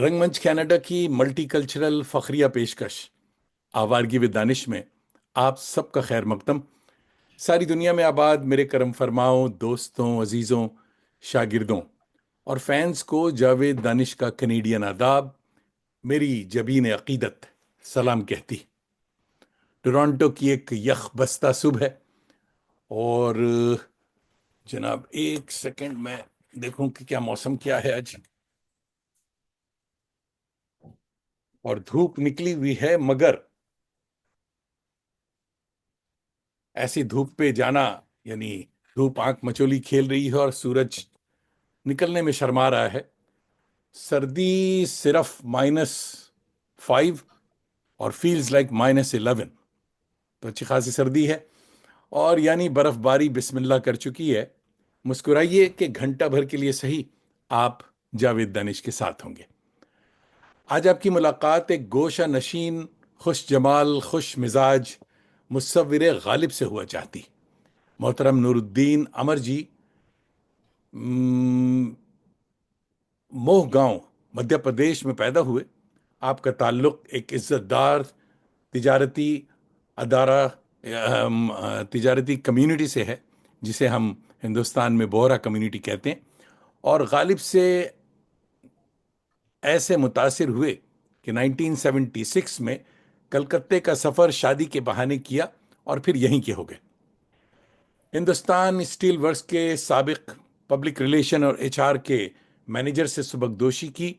रंगमंच कनाडा की मल्टीकल्चरल फखरिया पेशकश आवारगी विद दानिश में आप सबका खैर मकदम। सारी दुनिया में आबाद मेरे करम फरमाओ दोस्तों, अजीज़ों, शागिर्दों और फैंस को जावेद दानिश का कनेडियन आदाब। मेरी जबीन अकीदत सलाम कहती। टोरंटो की एक यख बस्ता सुबह है और जनाब एक सेकंड में देखूं कि क्या मौसम क्या है आज। और धूप निकली हुई है, मगर ऐसी धूप पे जाना, यानी धूप आंख मचोली खेल रही है और सूरज निकलने में शर्मा रहा है। सर्दी सिर्फ -5 और फील्स लाइक -11, तो अच्छी खासी सर्दी है। और यानी बर्फबारी बिस्मिल्लाह कर चुकी है। मुस्कुराइए कि घंटा भर के लिए सही आप जावेद दानिश के साथ होंगे। आज आपकी मुलाकात एक गोशा नशीन, खुश जमाल, खुश मिजाज मुसव्विर गालिब से हुआ चाहती। मोहतरम नूरुद्दीन अमर जी मोह गांव मध्य प्रदेश में पैदा हुए। आपका ताल्लुक एक इज्जतदार तिजारती अदारा तिजारती कम्युनिटी से है, जिसे हम हिंदुस्तान में बोहरा कम्युनिटी कहते हैं। और गालिब से ऐसे मुतासिर हुए कि 1976 में कलकत्ते का सफ़र शादी के बहाने किया और फिर यहीं के हो गए। हिंदुस्तान स्टील वर्क्स के साबिक पब्लिक रिलेशन और एचआर के मैनेजर से सुबकदोशी की।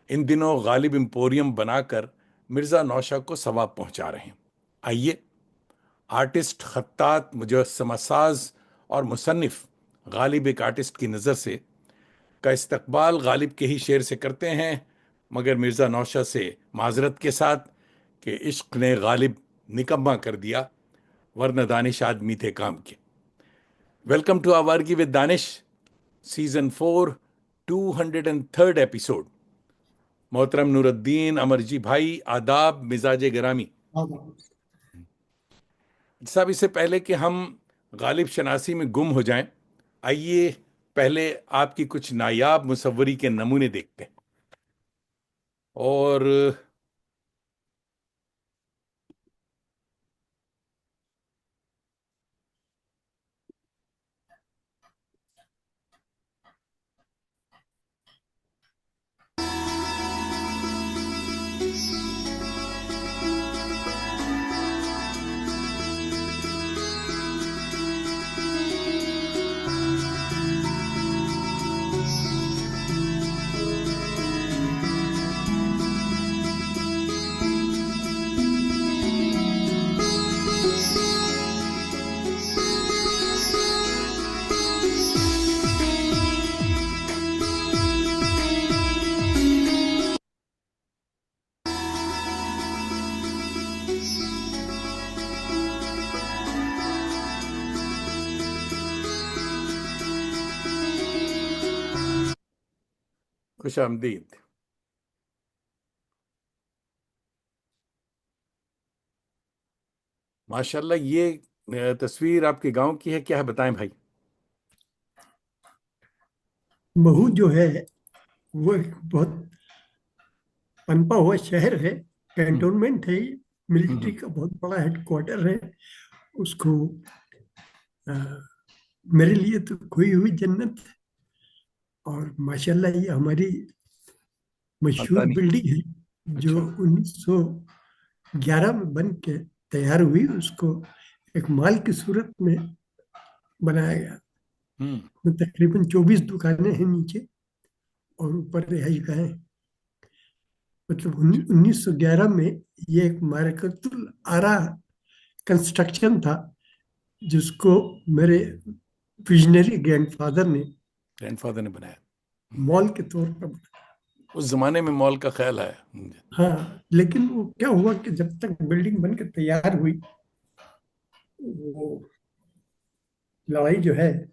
इन दिनों गालिब एम्पोरियम बनाकर मिर्ज़ा नौशा को सवाब पहुंचा रहे हैं। आइए, आर्टिस्ट, खत्तात, मुजस्समा साज और मुसन्निफ गालिब एक आर्टिस्ट की नज़र से का इस्तकबाल गालिब के ही शेर से करते हैं, मगर मिर्ज़ा नौशा से माजरत के साथ कि इश्क ने गालिब निकम्मा कर दिया, वरना दानिश आदमी थे काम के। Welcome to Awargi with Danish, season 4, 203rd episode. मोहतरम नूरुद्दीन अमर जी भाई, आदाब, मिजाज गिरामी। हाँ। साहब, इससे पहले कि हम गालिब शनासी में गुम हो जाएं, आइए पहले आपकी कुछ नायाब मुसव्वरी के नमूने देखते हैं। और खुश आमदीद। माशाल्लाह, ये तस्वीर आपके गांव की है, क्या है बताएं भाई। महू जो है वो एक बहुत पनपा हुआ शहर है। हम्म। कैंटोनमेंट है ये। हम्म। मिलिट्री का बहुत बड़ा हेडक्वार्टर है। उसको अ, मेरे लिए तो खोई हुई जन्नत है। और माशाल्लाह ये हमारी मशहूर अल्तानी। बिल्डिंग है जो अच्छा। 1911 में बन के तैयार हुई। उसको एक माल की सूरत में बनाया गया। हम्म। उसमें तकरीबन 24 दुकानें हैं नीचे और ऊपर रिहाइश गाहें। मतलब 1911 में ये एक मारकतुल आरा कंस्ट्रक्शन था जिसको मेरे विजनरी ग्रैंडफादर ने ग्रैंडफादर ने बनाया। हम्म। मॉल के तौर पर बनाया। उस जमाने में मॉल का ख्याल है मुझे। हाँ, लेकिन वो क्या हुआ कि जब तक बिल्डिंग बन के तैयार हुई, वो लड़ाई जो है,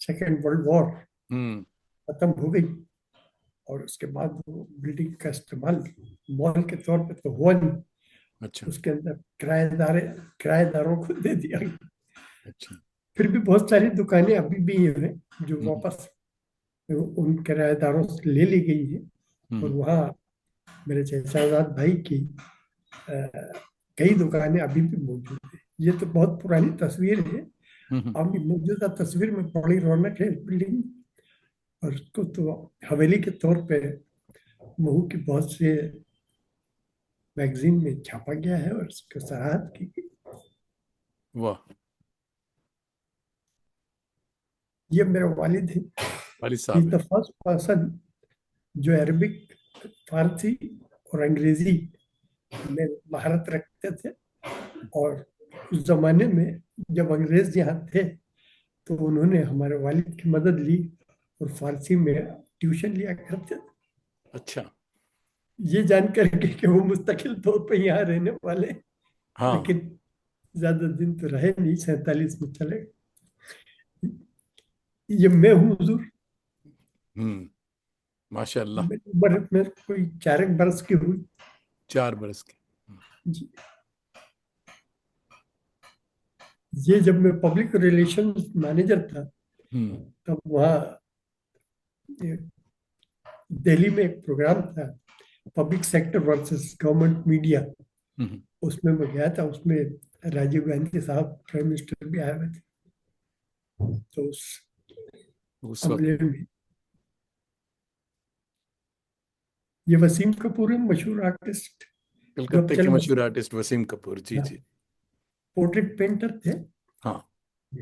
सेकेंड वर्ल्ड वॉर हम्म। खत्म हो गई। और उसके बाद वो बिल्डिंग का इस्तेमाल मॉल के तौर पर तो हुआ नहीं। अच्छा। उसके अंदर किराएदारों को दे दिया गया। अच्छा। फिर भी बहुत सारी दुकानें अभी भी हैं जो हम्म। वापस उन किराएदारों से ले ली गई है। और हम्म। वहाँ मेरे शहजाद भाई की अ, कई दुकानें अभी भी मौजूद है। ये तो बहुत पुरानी तस्वीर है। हम्म। अभी मौजूदा तस्वीर में बड़ी रौनक है इस बिल्डिंग में। और उसको तो हवेली के तौर पे महू की बहुत से मैगजीन में छापा गया है और उसको सराहत की गई। वाह। ये मेरे वालिद हैं। वालिद ही साहब इज है। द फर्स्ट पर्सन जो अरबिक, फारसी और अंग्रेजी में महारत रखते थे। और उस जमाने में जब अंग्रेज यहाँ थे तो उन्होंने हमारे वालिद की मदद ली और फारसी में ट्यूशन लिया करते थे। अच्छा। ये जान करके कि वो मुस्तकिल तौर पर यहाँ रहने वाले, हाँ। लेकिन ज्यादा दिन तो रहे नहीं, 47 में चले गए। ये मैं हूँ हुजूर। हम्म। माशाल्लाह। मेरी उम्र में कोई 4 बरस की हुई। 4 बरस के। जी। ये जब मैं पब्लिक रिलेशंस मैनेजर था हम्म। तब वहाँ दिल्ली में एक प्रोग्राम था, public sector versus government media. Hmm. उसमें मैं गया था। उसमें राजीव गांधी साहब प्राइम मिनिस्टर भी आए हुए थे। तो उस उस वक्त। अमले में ये वसीम कपूर है, मशहूर आर्टिस्ट जो अब कलकत्ते के चल मशहूर बसे। आर्टिस्ट वसीम कपूर, जी जी। पोर्ट्रेट पेंटर थे, हाँ।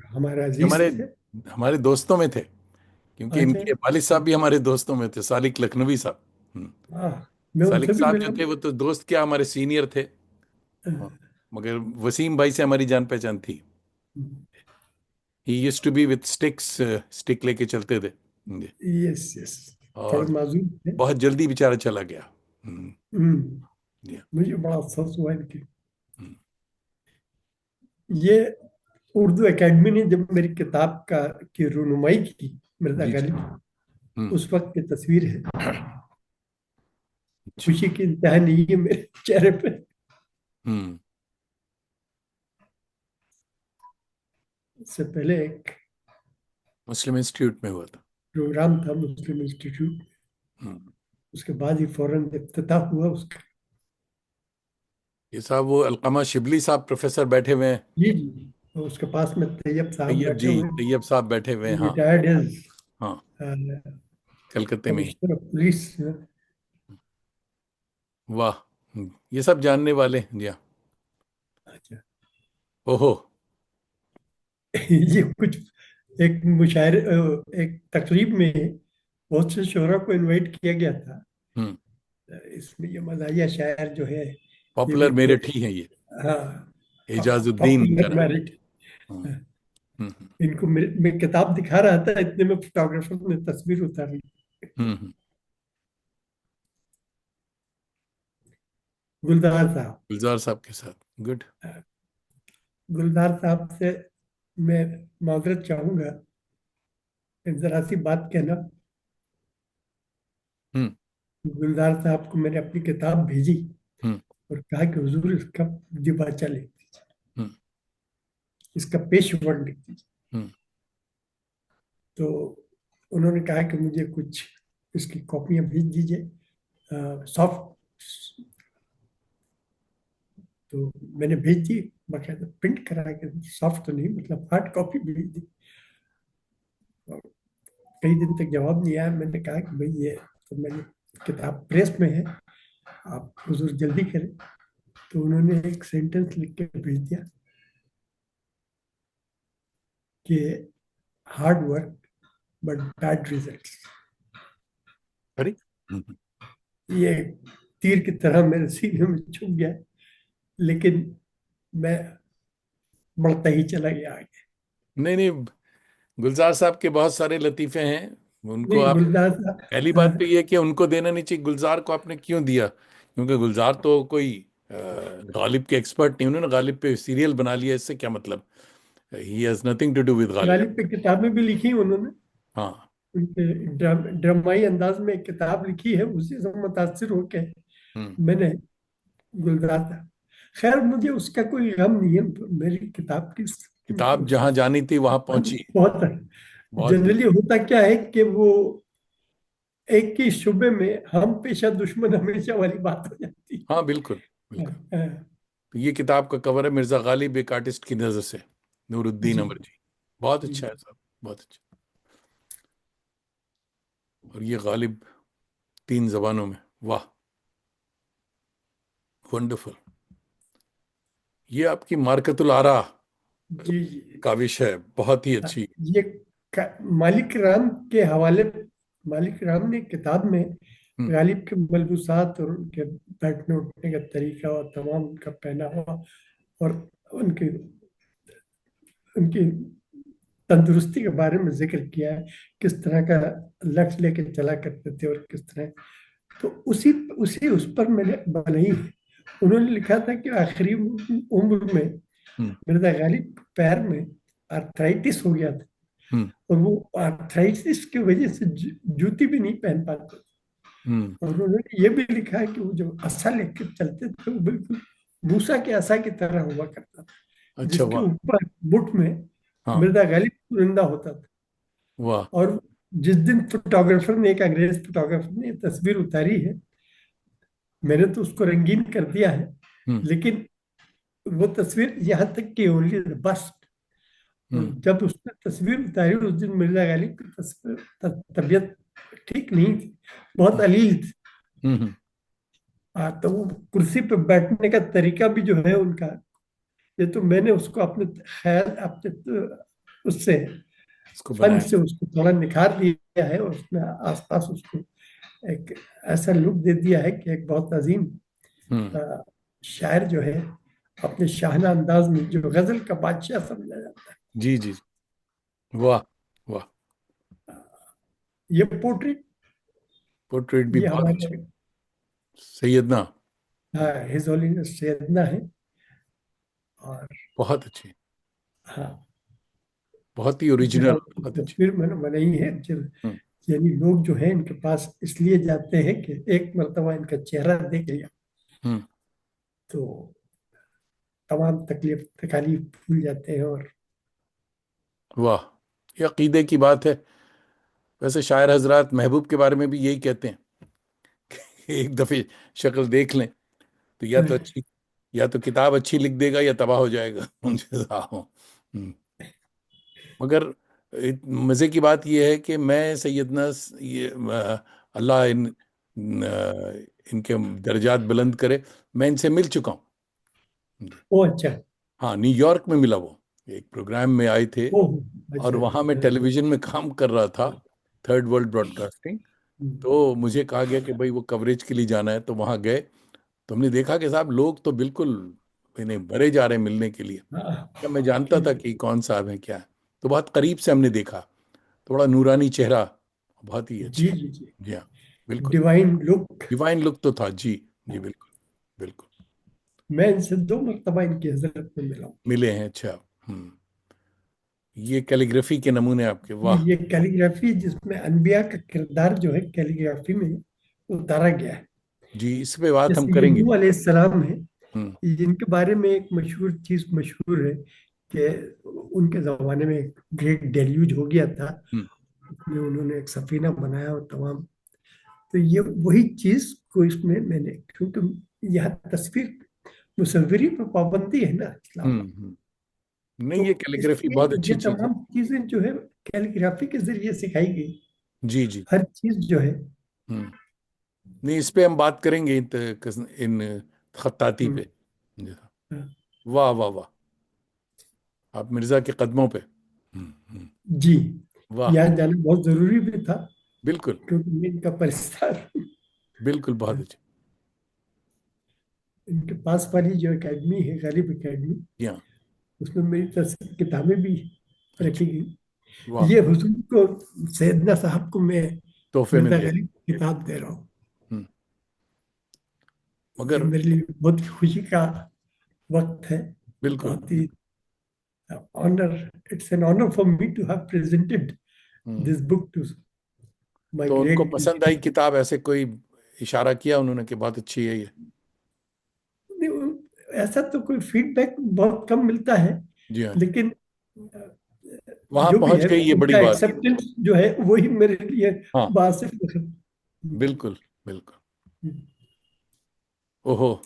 हमारे ये अजीज हमारे थे। हमारे दोस्तों में थे, क्योंकि अच्छा। इनके वालिद साहब भी हमारे दोस्तों में थे, सालिक लखनवी साहब। हाँ, मैं सालिक उनसे भी साहब जो मिला। थे वो तो दोस्त क्या, हमारे सीनियर थे। हाँ, मगर वसीम भाई से हमारी जान पहचान थी। He used to be with sticks, stick लेके चलते थे। जी। यस यस, थोड़े और माजूद थे। बहुत जल्दी बेचारा चला गया। हम्म, जी। मुझे बड़ा अफसोस हुआ इनकी। हम्म। ये उर्दू एकेडमी ने जब मेरी किताब का की रुनुमाई की, मिर्जा जी जी। गालिब, हम्म। उस वक्त की तस्वीर है। अच्छा। खुशी की इंतहा नहीं है मेरे चेहरे पे। हम्म। इससे पहले एक मुस्लिम इंस्टीट्यूट में हुआ था। प्रोग्राम था मुस्लिम इंस्टीट्यूट। हम्म। उसके बाद ही फौरन इफ्तिताह हुआ उसका। ये साहब वो अलकमा शिबली साहब प्रोफेसर बैठे हुए हैं। जी जी। तो उसके पास में तैयब साहब तैयब बैठे जी, हुए हैं। तैयब साहब बैठे हुए हैं, हाँ। रिटायर्ड एज हाँ। कलकत्ते में ही। Commissioner of police. वाह। ये सब जानने वाले हैं, जी हाँ। अच्छा। ओहो। ये कुछ एक मुशायरे, एक तकरीब में बहुत से शोरा को इनवाइट किया गया था। हम्म। इसमें ये मज़ाहिया शायर जो है, ये भी पॉपुलर थोड़े। मेरठ ही हैं ये। हाँ, एजाजुद्दीन इनका पॉपुलर नाम। मेरिट। हम्म। हम्म। इनको मैं किताब दिखा रहा था, इतने में फोटोग्राफर ने तस्वीर उतारी। हम्म। गुलजार साहब। गुलजार साहब के साथ। गुड। गुलजार साहब से मैं माजरत चाहूंगा, एक जरा सी बात कहना। हम्म। गुलजार साहब को मैंने अपनी किताब भेजी हम्म। और कहा कि हुजूर इसका दिबाचा लिख दीजिए, हम्म। इसका पेश वर्ड लिख दीजिए। हम्म। तो उन्होंने कहा कि मुझे कुछ इसकी कॉपियां भेज दीजिए, सॉफ्ट। तो मैंने भेज दी, बाकायदा प्रिंट करा के, सॉफ्ट तो नहीं मतलब हार्ड कॉपी भेज दी। और कई दिन तक जवाब नहीं आया। मैंने कहा कि भाई ये तो मैंने किताब प्रेस में है, आप हुजूर जल्दी करें। तो उन्होंने एक सेंटेंस लिख के भेज दिया कि hard work but bad results. अरे। हम्म। ये तीर की तरह मेरे सीने में चुभ गया, लेकिन मैं बढ़ता ही चला गया आगे। नहीं नहीं, गुलजार साहब के बहुत सारे लतीफे हैं। उनको नहीं, आप, गुलजार पहली बात तो साहब, ये है कि उनको देना नहीं चाहिए। गुलजार को आपने क्यों दिया? क्योंकि गुलजार तो कोई गालिब के एक्सपर्ट नहीं, उन्होंने गालिब पे सीरियल बना लिया, इससे क्या मतलब? He has nothing to do with Ghalib. Ghalib पे किताबें भी लिखी उन्होंने। हाँ। उनके ड्रामाई अंदाज में एक किताब लिखी है, उसी से मुतासिर होके हम्म। मैंने गुलजार था। खैर मुझे उसका कोई गम नहीं है, मेरी किताब की किताब जहां जानी थी वहां पहुंची। बहुत। बहुत जनरली जल्दी। होता क्या है कि वो एक ही शुबे में हम पेशा दुश्मन हमेशा वाली बात हो जाती हाँ बिल्कुल है। बिल्कुल। तो ये किताब का कवर है मिर्जा गालिब एक आर्टिस्ट की नजर से, नूरुद्दीन जी अमर जी। बहुत जी। अच्छा है साहब, बहुत अच्छा। और ये गालिब 3 जबानों में, वाह, वंडरफुल। ये आपकी मार्कतुल आरा जी जी। काविश है, बहुत ही हाँ, अच्छी। ये मालिक राम के हवाले, मालिक राम ने किताब में हम्म गालिब के मलबूसात और उनके बैठने उठने का तरीका और तमाम उनका पहनावा और उनकी उनकी तंदुरुस्ती के बारे में जिक्र किया है, किस तरह का लक्ष्य लेके चला करते थे और किस तरह। तो उसी उसी उस पर मैंने बनाई है। उन्होंने लिखा था कि आखिरी उम्र में हम्म मिर्जा गालिब के पैर में आर्थराइटिस हो गया था, हम्म और वो आर्थराइटिस की वजह से जूती भी नहीं पहन पाते। हम्म। और उन्होंने ये भी लिखा है कि वो जो असा लेके चलते थे वो बिल्कुल मूसा के असा की तरह हुआ करता था, अच्छा, जिसके वाह। ऊपर मुठ में हाँ, मृदा गालिब चुनिंदा होता था। वाह। और जिस दिन फोटोग्राफर ने, एक अंग्रेज फोटोग्राफर ने तस्वीर उतारी है, मैंने तो उसको रंगीन कर दिया है, हम्म लेकिन वो तस्वीर यहाँ तक कि ओनली बस। और हम्म जब उसने तस्वीर उतारी उस दिन मिर्जा गालिब की तस्वीर तबीयत ठीक नहीं थी, बहुत अलील थी। हम्म। हाँ, तो वो कुर्सी पे बैठने का तरीका भी जो है उनका, ये तो मैंने उसको अपने ख्याल अपने उससे इसको फन बनाया। से उसको थोड़ा निखार दिया है, और उसने आसपास उसको एक ऐसा लुक दे दिया है कि एक बहुत अजीम हम्म। अ, शायर जो है, अपने शाहना अंदाज में जो गजल का बादशाह समझा जाता जी जी। वाह, वाह। है। ये पोर्ट्रेट, पोर्ट्रेट भी ये बहुत अच्छी। हमारे सैयदना। हिज होलीनेस सैयदना है। और बहुत अच्छी, हाँ, बहुत ही ओरिजिनल, जहाँ बहुत अच्छी। तस्वीर मैंने बनाई है, हम्म यानी लोग जो है इनके पास इसलिए जाते हैं कि एक मर्तबा इनका चेहरा देख लिया हम्म। तो तमाम तकलीफ तकालीफ भूल जाते हैं। और वाह, ये अकीदे की बात है। वैसे शायर हजरात महबूब के बारे में भी यही कहते हैं कि एक दफे शक्ल देख लें तो या तो अच्छी, या तो किताब अच्छी लिख देगा या तबाह हो जाएगा उनसे हो। मगर मजे की बात यह है कि मैं सैयदना ये अल्लाह इनके दर्जात बुलंद करे, मैं इनसे मिल चुका हूँ। ओ अच्छा। हाँ, न्यूयॉर्क में मिला वो, एक प्रोग्राम में आए थे। ओ और अच्छा वहाँ मैं अच्छा। टेलीविजन में काम कर रहा था, थर्ड वर्ल्ड ब्रॉडकास्टिंग। तो मुझे कहा गया कि भाई वो कवरेज के लिए जाना है, तो वहाँ गए। तो हमने देखा कि साहब लोग तो बिल्कुल इन्हें भरे जा रहे हैं मिलने के लिए। हाँ, क्या मैं जानता था ठीक। कि कौन साहब है क्या है। तो बहुत करीब से हमने देखा, थोड़ा नूरानी चेहरा, बहुत ही जी अच्छे। जी जी। जी हाँ, बिल्कुल। Divine look. डिवाइन लुक तो था जी। जी बिल्कुल, बिल्कुल। मैं इनसे 2 मरतबा इनकी हजरत में मिला हूँ। मिले हैं, अच्छा। हम्म। ये कैलीग्राफी के नमूने आपके, वाह। ये कैलीग्राफी जिसमें अनबिया का किरदार जो है कैलीग्राफी में उतारा गया है। जी, इस पे बात हम जैसे ये करेंगे। नूह अलैहिस्सलाम है, हम्म इनके बारे में एक मशहूर चीज मशहूर है कि उनके जमाने में एक ग्रेट डेल्यूज हो गया था, हम्म उसमें उन्होंने एक सफीना बनाया और तमाम। तो ये वही चीज को इसमें मैंने, क्योंकि यह तस्वीर मुसव्विरी पर पाबंदी है ना इस्लाम में, नहीं, तो ये कैलीग्राफी इसलिए बहुत ये अच्छी चीज है। तमाम चीजें जो है कैलीग्राफी के जरिए सिखाई गई। जी जी। हर चीज जो है। हम्म। नहीं, इस पे हम बात करेंगे, इन खत्ताती हम्म, पे। जी हाँ। वाह वाह वाह, आप मिर्जा के कदमों पे। जी। वाह, यहाँ जाना बहुत जरूरी भी था, बिल्कुल क्योंकि ये इनका परिस्तार। बिल्कुल, बहुत अच्छे। इनके पास वाली जो एकेडमी है, गालिब एकेडमी, जी हाँ, उसमें मेरी किताबें भी अच्छा, रखी गई। वाह। ये हुजूर को, सैयदना साहब को मैं तोहफे में मिर्जा दे। गालिब की किताब दे रहा हूँ। हम्म, ये मगर मेरे लिए बहुत खुशी का वक्त है। बिल्कुल बहुत ही बिल्कुल। Honour, it's an honour for me to have presented hmm. This book to my तो उनको ग्रेट पसंद आई किताब, ऐसे कोई इशारा किया उन्होंने कि बहुत अच्छी है ये? ऐसा तो कोई फीडबैक बहुत कम मिलता है, जी हाँ, लेकिन वहां जो भी पहुंच है गई, ये बड़ी उनका बात है। एक्सेप्टेंस जो है वही मेरे लिए हाँ, बासिफ है। बिल्कुल बिल्कुल। ओहो,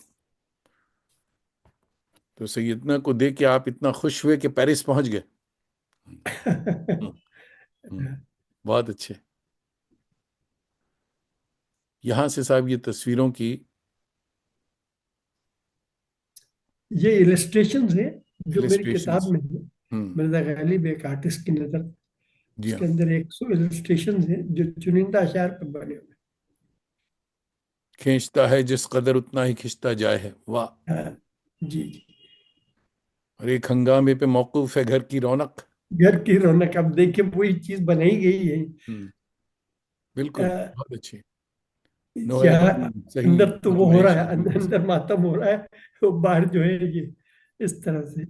तो सैयदना को देख के आप इतना खुश हुए कि पेरिस पहुंच गए। हम्म, हम्म, बहुत अच्छे। यहां से साहब ये तस्वीरों की ये इलस्ट्रेशंस है जो मेरी किताब इलिस्ट्रेशंस। में है। हम्म। मिर्जा गालिब एक आर्टिस्ट की नजर, जी हाँ। उसके अंदर 100 इलस्ट्रेशंस हैं जो चुनिंदा अशार पर बने हुए खींचता है जिस कदर उतना ही खिंचता जाए है, वाह। हैं। हाँ, जी जी। और एक हंगामे पे मौकूफ है घर की रौनक। घर की रौनक, अब देखिए वही चीज बनाई गई है। हम्म, बिल्कुल अ, बहुत अच्छी। नो यहाँ एक्टिंग सही। अंदर तो वो हो रहा फरमाइश है, आपने अंदर जैसे। अंदर मातम हो रहा है, वो बाहर जो है ये इस तरह से।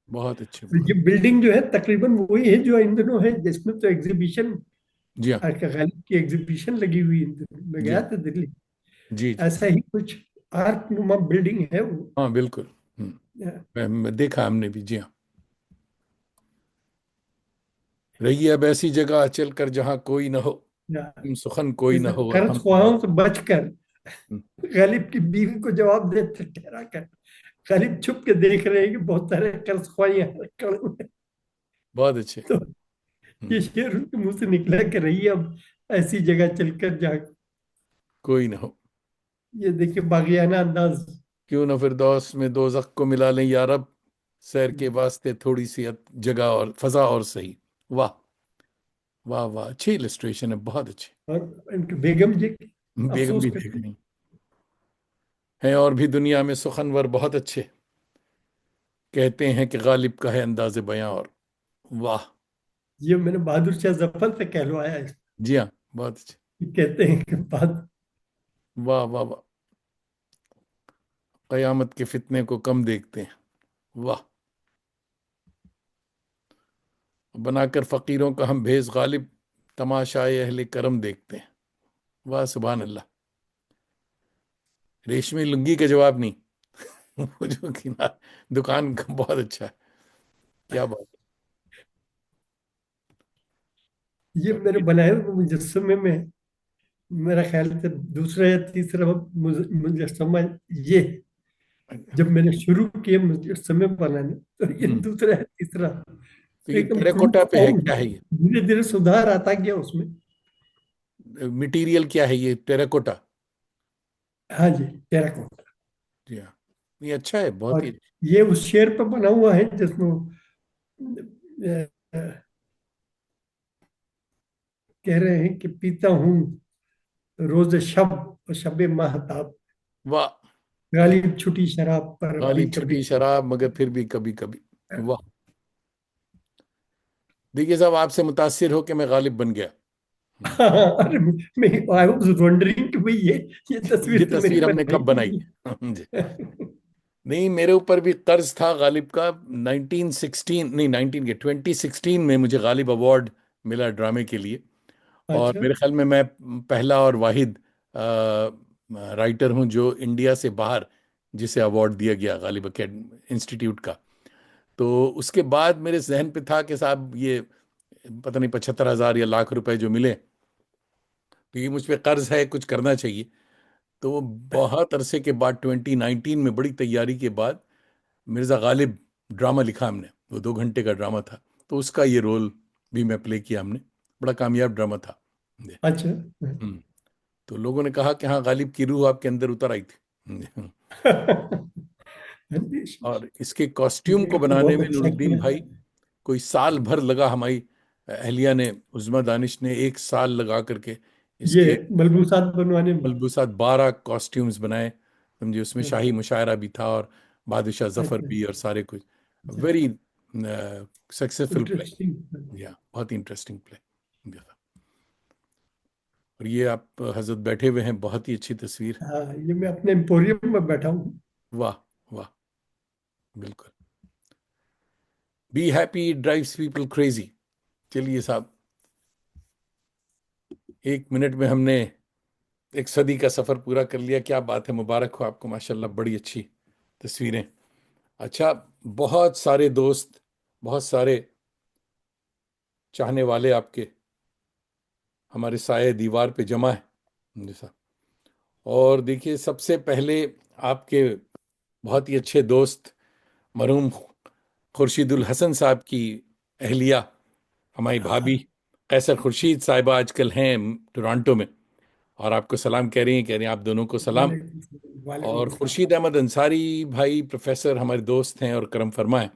बहुत अच्छे, तो बहुत। ये बिल्डिंग जो है तकरीबन वही है जो इन दिनों है, जिसमें तो एग्जीबिशन, जी हाँ। गालिब की एग्जीबिशन लगी हुई इन दिनों। मैं जी गया हाँ। था दिल्ली, जी जी। ऐसा ही कुछ आर्क नुमा बिल्डिंग है वो। हाँ बिल्कुल। मैं देखा हमने भी, जी हाँ। रही अब ऐसी जगह चल कर जहाँ कोई न हो, या, हम सुखन कोई न जैसे हो और कर्ज हम ख्वाहों से बचकर हम्म, गालिब की बीवी को जवाब देते ठहरा कर, गालिब छुप के देख रहे हैं कि बहुत सारे कर्ज ख्वाह यहाँ खड़े हुए हैं। बहुत अच्छे। तो हम्म, ये शेर उनके मुंह से निकला कर रही है, अब ऐसी जगह चलकर जा, कोई न हो। ये देखिए बागियाना अंदाज। क्यों न फिरदौस में दोज़ख को मिला लें या रब, सैर के वास्ते थोड़ी सी जगह और फजा और सही। वाह वाह वाह, अच्छी इलस्ट्रेशन है, बहुत अच्छी। और इनके बेगम जी बेगम अफसोस भी देख करती, रही हैं और भी दुनिया में सुखनवर बहुत अच्छे, कहते हैं कि गालिब का है अंदाज बयां और, वाह। ये मैंने बहादुर शाह जफर से कहलवाया है। जी हाँ, बहुत अच्छे। कहते हैं कि बाद, वाह वाह वाह, कयामत के फितने को कम देखते हैं, वाह। बनाकर फकीरों का हम भेष गालिब, तमाशाए अहले करम देखते हैं, वाह सुभान अल्लाह। रेशमी लुंगी का जवाब नहीं। वो जो किनार दुकान का, बहुत अच्छा है, क्या बात ये है। मेरे बनाए हुए मुजस्समे में मेरा ख्याल से दूसरा या तीसरा मुजस्समा ये है। जब मैंने शुरू किए मुजस्समे बनाने, तो ये हम्म, दूसरा है तीसरा, तो ये एकदम क्रूड टेराकोटा पे है, फॉर्म। क्या है ये? धीरे धीरे सुधार आता गया उसमें। मटेरियल क्या है ये, टेराकोटा? हाँ जी, टेराकोटा। जी हाँ, ये अच्छा है, बहुत ही। और ये उस शेर पर बना हुआ है जिसमें अ, अ, कह रहे हैं कि पीता हूँ रोज शब और शब महताब, वाह, गालिब छुटी शराब पर भी गालिब कभी। छुटी शराब मगर फिर भी कभी कभी, वाह। देखिए साहब, आपसे मुतासिर हो कि मैं गालिब बन गया। हम्म, अरे मैं आई वाज वंडरिंग कि भाई ये ये तस्वीर तो मेरी तस्वीर हमने बनाई कब बनाई? नहीं जी। है। नहीं, मेरे ऊपर भी कर्ज था गालिब का। 1916 नहीं, 19 के 2016 में मुझे गालिब अवार्ड मिला ड्रामे के लिए। और अच्छा। मेरे ख्याल में मैं पहला और वाहिद राइटर हूं जो इंडिया से बाहर जिसे अवार्ड दिया गया गालिब इंस्टीट्यूट का। तो उसके बाद मेरे जहन पे था कि साहब ये पता नहीं 75,000 या लाख रुपए जो मिले, तो ये मुझ पे कर्ज है, कुछ करना चाहिए। तो वो बहुत अरसे के बाद 2019 में बड़ी तैयारी के बाद मिर्ज़ा गालिब ड्रामा लिखा हमने। वो 2 घंटे का ड्रामा था, तो उसका ये रोल भी मैं प्ले किया हमने। बड़ा कामयाब ड्रामा था। अच्छा। हम्म। तो लोगों ने कहा कि हाँ, गालिब की रूह आपके अंदर उतर आई थी। और इसके कॉस्ट्यूम ये को तो बनाने बहुत में अच्छा नूरुद्दीन किया। भाई कोई साल भर लगा। हमारी अहलिया ने, उज़मा दानिश ने 1 साल लगा करके ये इसके मलबूसात बनवाने में। मलबूसात 12 कॉस्ट्यूम्स बनाए, समझे। उसमें शाही मुशायरा भी था और बादशाह जफर अच्छा, भी और सारे कुछ। अच्छा। Very successful play. इंटरेस्टिंग। या बहुत इंटरेस्टिंग प्ले। और ये आप हजरत बैठे हुए हैं, बहुत ही अच्छी तस्वीर। हाँ, ये मैं अपने एम्पोरियम में बैठा हूँ। वाह वाह, बिल्कुल। Be happy drives people crazy. चलिए साहब, 1 मिनट में हमने एक सदी का सफर पूरा कर लिया। क्या बात है, मुबारक हो आपको, माशाल्लाह, बड़ी अच्छी तस्वीरें। अच्छा, बहुत सारे दोस्त, बहुत सारे चाहने वाले आपके हमारे साये दीवार पे जमा है। जी साहब। और देखिए, सबसे पहले आपके बहुत ही अच्छे दोस्त मरहूम खुर्शीदुल हसन साहब की अहलिया, हमारी भाभी कैसर खुर्शीद साहिबा आजकल हैं टोरंटो में, और आपको सलाम कह रही हैं, कह रही हैं आप दोनों को सलाम। वालेकुम वालेकुम और सलाम। खुर्शीद अहमद अंसारी भाई प्रोफेसर हमारे दोस्त हैं और करम फरमा हैं।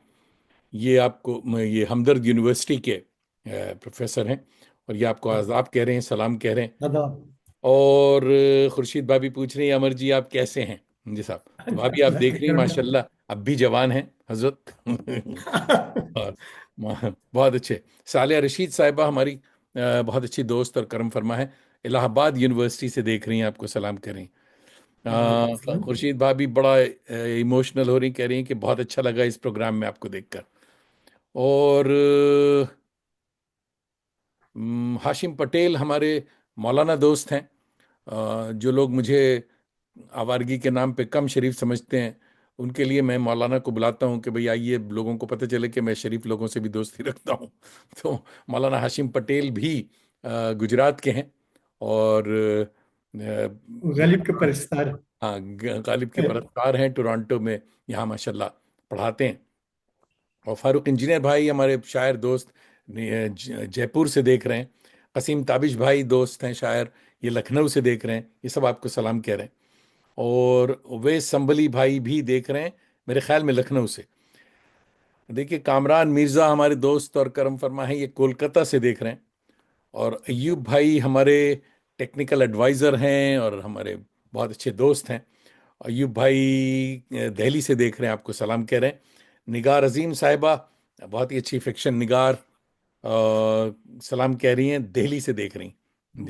ये हमदर्द यूनिवर्सिटी के प्रोफेसर हैं, और ये आपको आदाब कह रहे हैं, सलाम कह रहे हैं। आदाब। और खुर्शीद भाभी पूछ रही हैं, अमर जी आप कैसे हैं? जी साहब। तो भाभी आप अल्लाह देख के रही हैं करम माशाल्लाह, अब भी जवान हैं हजरत। और बहुत अच्छे। सालिया रशीद साहिबा हमारी बहुत अच्छी दोस्त और करम फरमा है, इलाहाबाद यूनिवर्सिटी से देख रही हैं, आपको सलाम कह रही हैं। वालेकुम सलाम। खुर्शीद भाभी बड़ा इमोशनल हो रही, कह रही हैं कि बहुत अच्छा लगा इस प्रोग्राम में आपको देखकर। और हाशिम पटेल हमारे मौलाना दोस्त हैं। जो लोग मुझे आवारगी के नाम पे कम शरीफ समझते हैं, उनके लिए मैं मौलाना को बुलाता हूँ कि भाई आइए, लोगों को पता चले कि मैं शरीफ लोगों से भी दोस्ती रखता हूँ। तो मौलाना हाशिम पटेल भी गुजरात के हैं, और गालिब के यहाँ, परिस्तार हाँ, गालिब के है। परस्तार हैं टोरंटो में, यहाँ माशाल्लाह पढ़ाते हैं। और फारूक इंजीनियर भाई हमारे शायर दोस्त जयपुर से देख रहे हैं। कसीम ताबिश भाई दोस्त हैं शायर, ये लखनऊ से देख रहे हैं। ये सब आपको सलाम कह रहे हैं। और उवैस संभली भाई भी देख रहे हैं, मेरे ख्याल में लखनऊ से। देखिए, कामरान मिर्ज़ा हमारे दोस्त और करम फरमा है, ये कोलकाता से देख रहे हैं। और अयूब भाई हमारे टेक्निकल एडवाइज़र हैं और हमारे बहुत अच्छे दोस्त हैं। अयूब भाई दिल्ली से देख रहे हैं, आपको सलाम कह रहे हैं। निगार अजीम साहिबा बहुत ही अच्छी फिक्शन निगार, सलाम कह रही हैं, दिल्ली से देख रही हैं।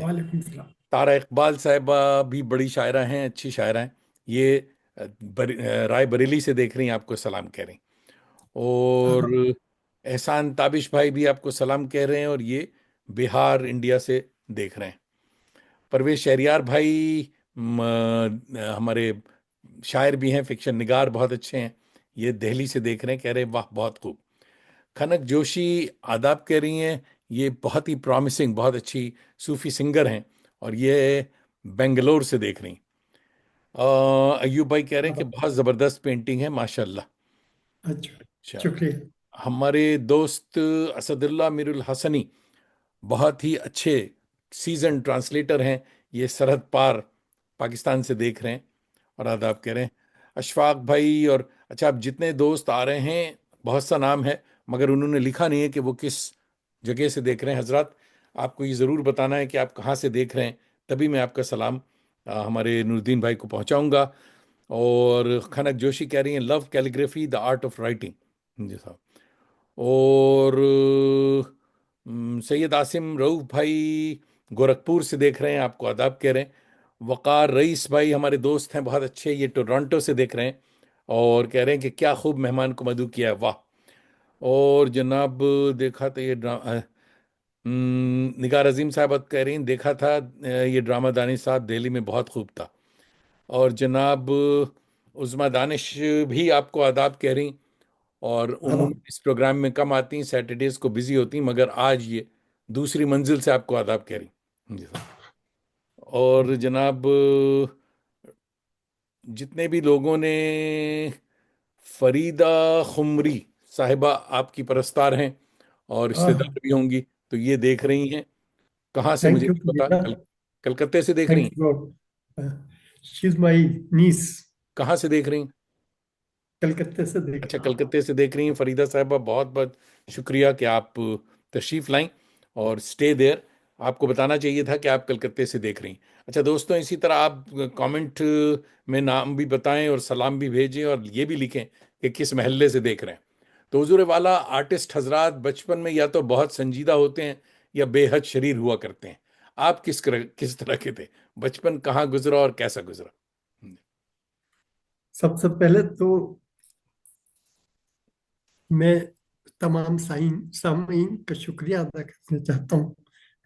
वालेकुम सलाम। तारा इकबाल साहिबा भी बड़ी शायरा हैं, अच्छी शायरा हैं। ये राय बरेली से देख रही हैं, आपको सलाम कह रही हैं। और आदाब। एहसान ताबिश भाई भी आपको सलाम कह रहे हैं, और ये बिहार इंडिया से देख रहे हैं। परवेज शहरियार भाई हमारे शायर भी हैं, फिक्शन निगार बहुत अच्छे हैं, ये दिल्ली से देख रहे हैं, कह रहे हैं वाह बहुत खूब। खनक जोशी आदाब कह रही हैं, ये बहुत ही प्रॉमिसिंग, बहुत अच्छी सूफी सिंगर हैं, और ये बेंगलोर से देख रही हैं। अयूब भाई कह रहे हैं कि आदाब। बहुत ज़बरदस्त पेंटिंग है माशाल्लाह। अच्छा। अच्छा। शुक्रिया। हमारे दोस्त असदुल्ला मीरुल हसनी बहुत ही अच्छे सीजन ट्रांसलेटर हैं, ये सरहद पार पाकिस्तान से देख रहे हैं, और आदाब कह रहे हैं। अशफाक भाई, और अच्छा, अब जितने दोस्त आ रहे हैं, बहुत सा नाम है, मगर उन्होंने लिखा नहीं है कि वो किस जगह से देख रहे हैं। हजरत, आपको ये ज़रूर बताना है कि आप कहाँ से देख रहे हैं, तभी मैं आपका सलाम हमारे नूरुद्दीन भाई को पहुँचाऊँगा। और खनक जोशी कह रही हैं love calligraphy the art of writing. जी साहब। और सैयद आसिम रऊफ भाई गोरखपुर से देख रहे हैं, आपको आदाब कह रहे हैं। वकार रईस भाई हमारे दोस्त हैं बहुत अच्छे, ये टोरंटो से देख रहे हैं, और कह रहे हैं कि क्या खूब मेहमान को मधु किया है, वाह। और जनाब, देखा तो ये निगार अजीम साहब कह रही हैं, देखा था ये ड्रामा दानिश साहब दिल्ली में बहुत खूब था। और जनाब उज़मा दानिश भी आपको आदाब कह रही, और उमूमन आदाब। इस प्रोग्राम में कम आती हैं, सैटरडेज को बिजी होती हैं, मगर आज ये दूसरी मंजिल से आपको आदाब कह रही। जी साहब। और जनाब, जितने भी लोगों ने, फरीदा खुमरी साहिबा आपकी परस्तार हैं और रिश्तेदार भी होंगी, तो ये देख रही हैं। कहाँ से मुझे थैंक यू नहीं पता, फरीदा। कलकत्ते से देख रही थैंक हैं? You God. She is my niece. कहाँ से देख रही हैं? कलकत्ते से देख अच्छा, रहा हूँ। कलकत्ते से देख रही हैं फरीदा साहबा, बहुत बहुत शुक्रिया कि आप तशरीफ़ लाईं, और स्टे देयर। आपको बताना चाहिए था कि आप कलकत्ते से देख रही हैं। अच्छा दोस्तों, इसी तरह आप कमेंट में नाम भी बताएं और सलाम भी भेजें, और ये भी लिखें कि किस महल्ले से देख रहे हैं। तो हुजूर वाला, आर्टिस्ट हजरात बचपन में या तो बहुत संजीदा होते हैं या बेहद शरीर हुआ करते हैं। आप किस तरह के थे? बचपन कहाँ गुजरा और कैसा गुजरा? सबसे पहले तो मैं तमाम सामीन का शुक्रिया अदा करना चाहता हूँ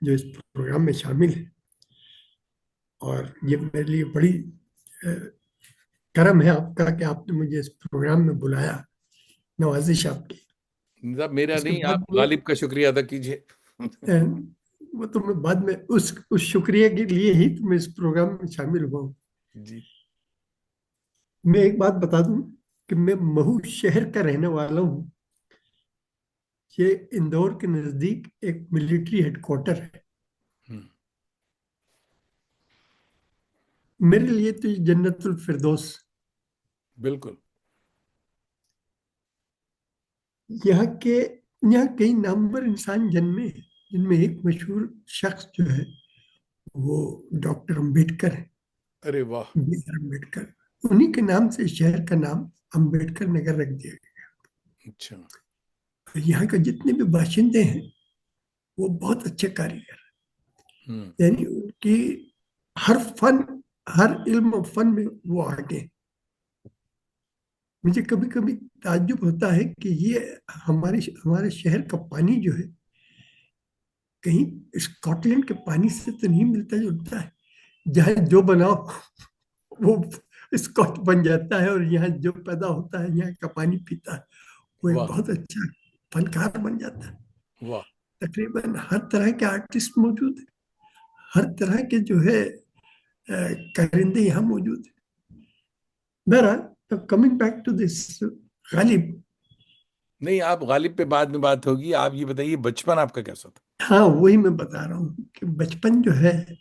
जो इस प्रोग्राम में शामिल है। और ये मेरे लिए बड़ी अ, करम है आपका कि आपने मुझे इस प्रोग्राम में बुलाया। नवाजिश आपकी। साहब मेरा उसके नहीं, बाद आप गालिब का शुक्रिया अदा कीजिए। अ, वो तो मैं बाद में उस शुक्रिया के लिए ही तो मैं इस प्रोग्राम में शामिल हुआ हूँ। जी। मैं एक बात बता दूं कि मैं महू शहर का रहने वाला हूँ। ये इंदौर के नजदीक एक मिलिट्री हेडक्वार्टर है। हम्म। मेरे लिए तो ये जन्नतुल फिरदौस। बिल्कुल। यहाँ के यहाँ कई नामवर इंसान जन्मे हैं, जिनमें एक मशहूर शख्स जो है वो डॉक्टर अंबेडकर है। अरे वाह। बी आर अम्बेडकर, उन्हीं के नाम से शहर का नाम अंबेडकर नगर रख दिया अच्छा। गया। यहाँ के जितने भी बाशिंदे हैं वो बहुत अच्छे कारीगर हम्म। हैं। यानी उनकी हर फन, हर इल्म और फन में वो आगे हैं। मुझे कभी कभी ताज्जुब होता है कि ये हमारे हमारे शहर का पानी जो है कहीं स्कॉटलैंड के पानी से तो नहीं मिलता जुलता है। जहाँ जो बनाओ वो स्कॉच बन जाता है, और यहाँ जो पैदा होता है यहाँ का पानी पीता है वो एक वाह। बहुत अच्छा फनकार बन जाता है। वाह। तकरीबन हर तरह के आर्टिस्ट मौजूद है, हर तरह के जो है कारिंदे यहाँ मौजूद है। बहरहाल, coming back to this, Ghalib. नहीं, आप गालिब पे बाद में बात होगी, आप ये बताइए बचपन आपका कैसा था? हाँ, वही मैं बता रहा हूँ कि बचपन जो है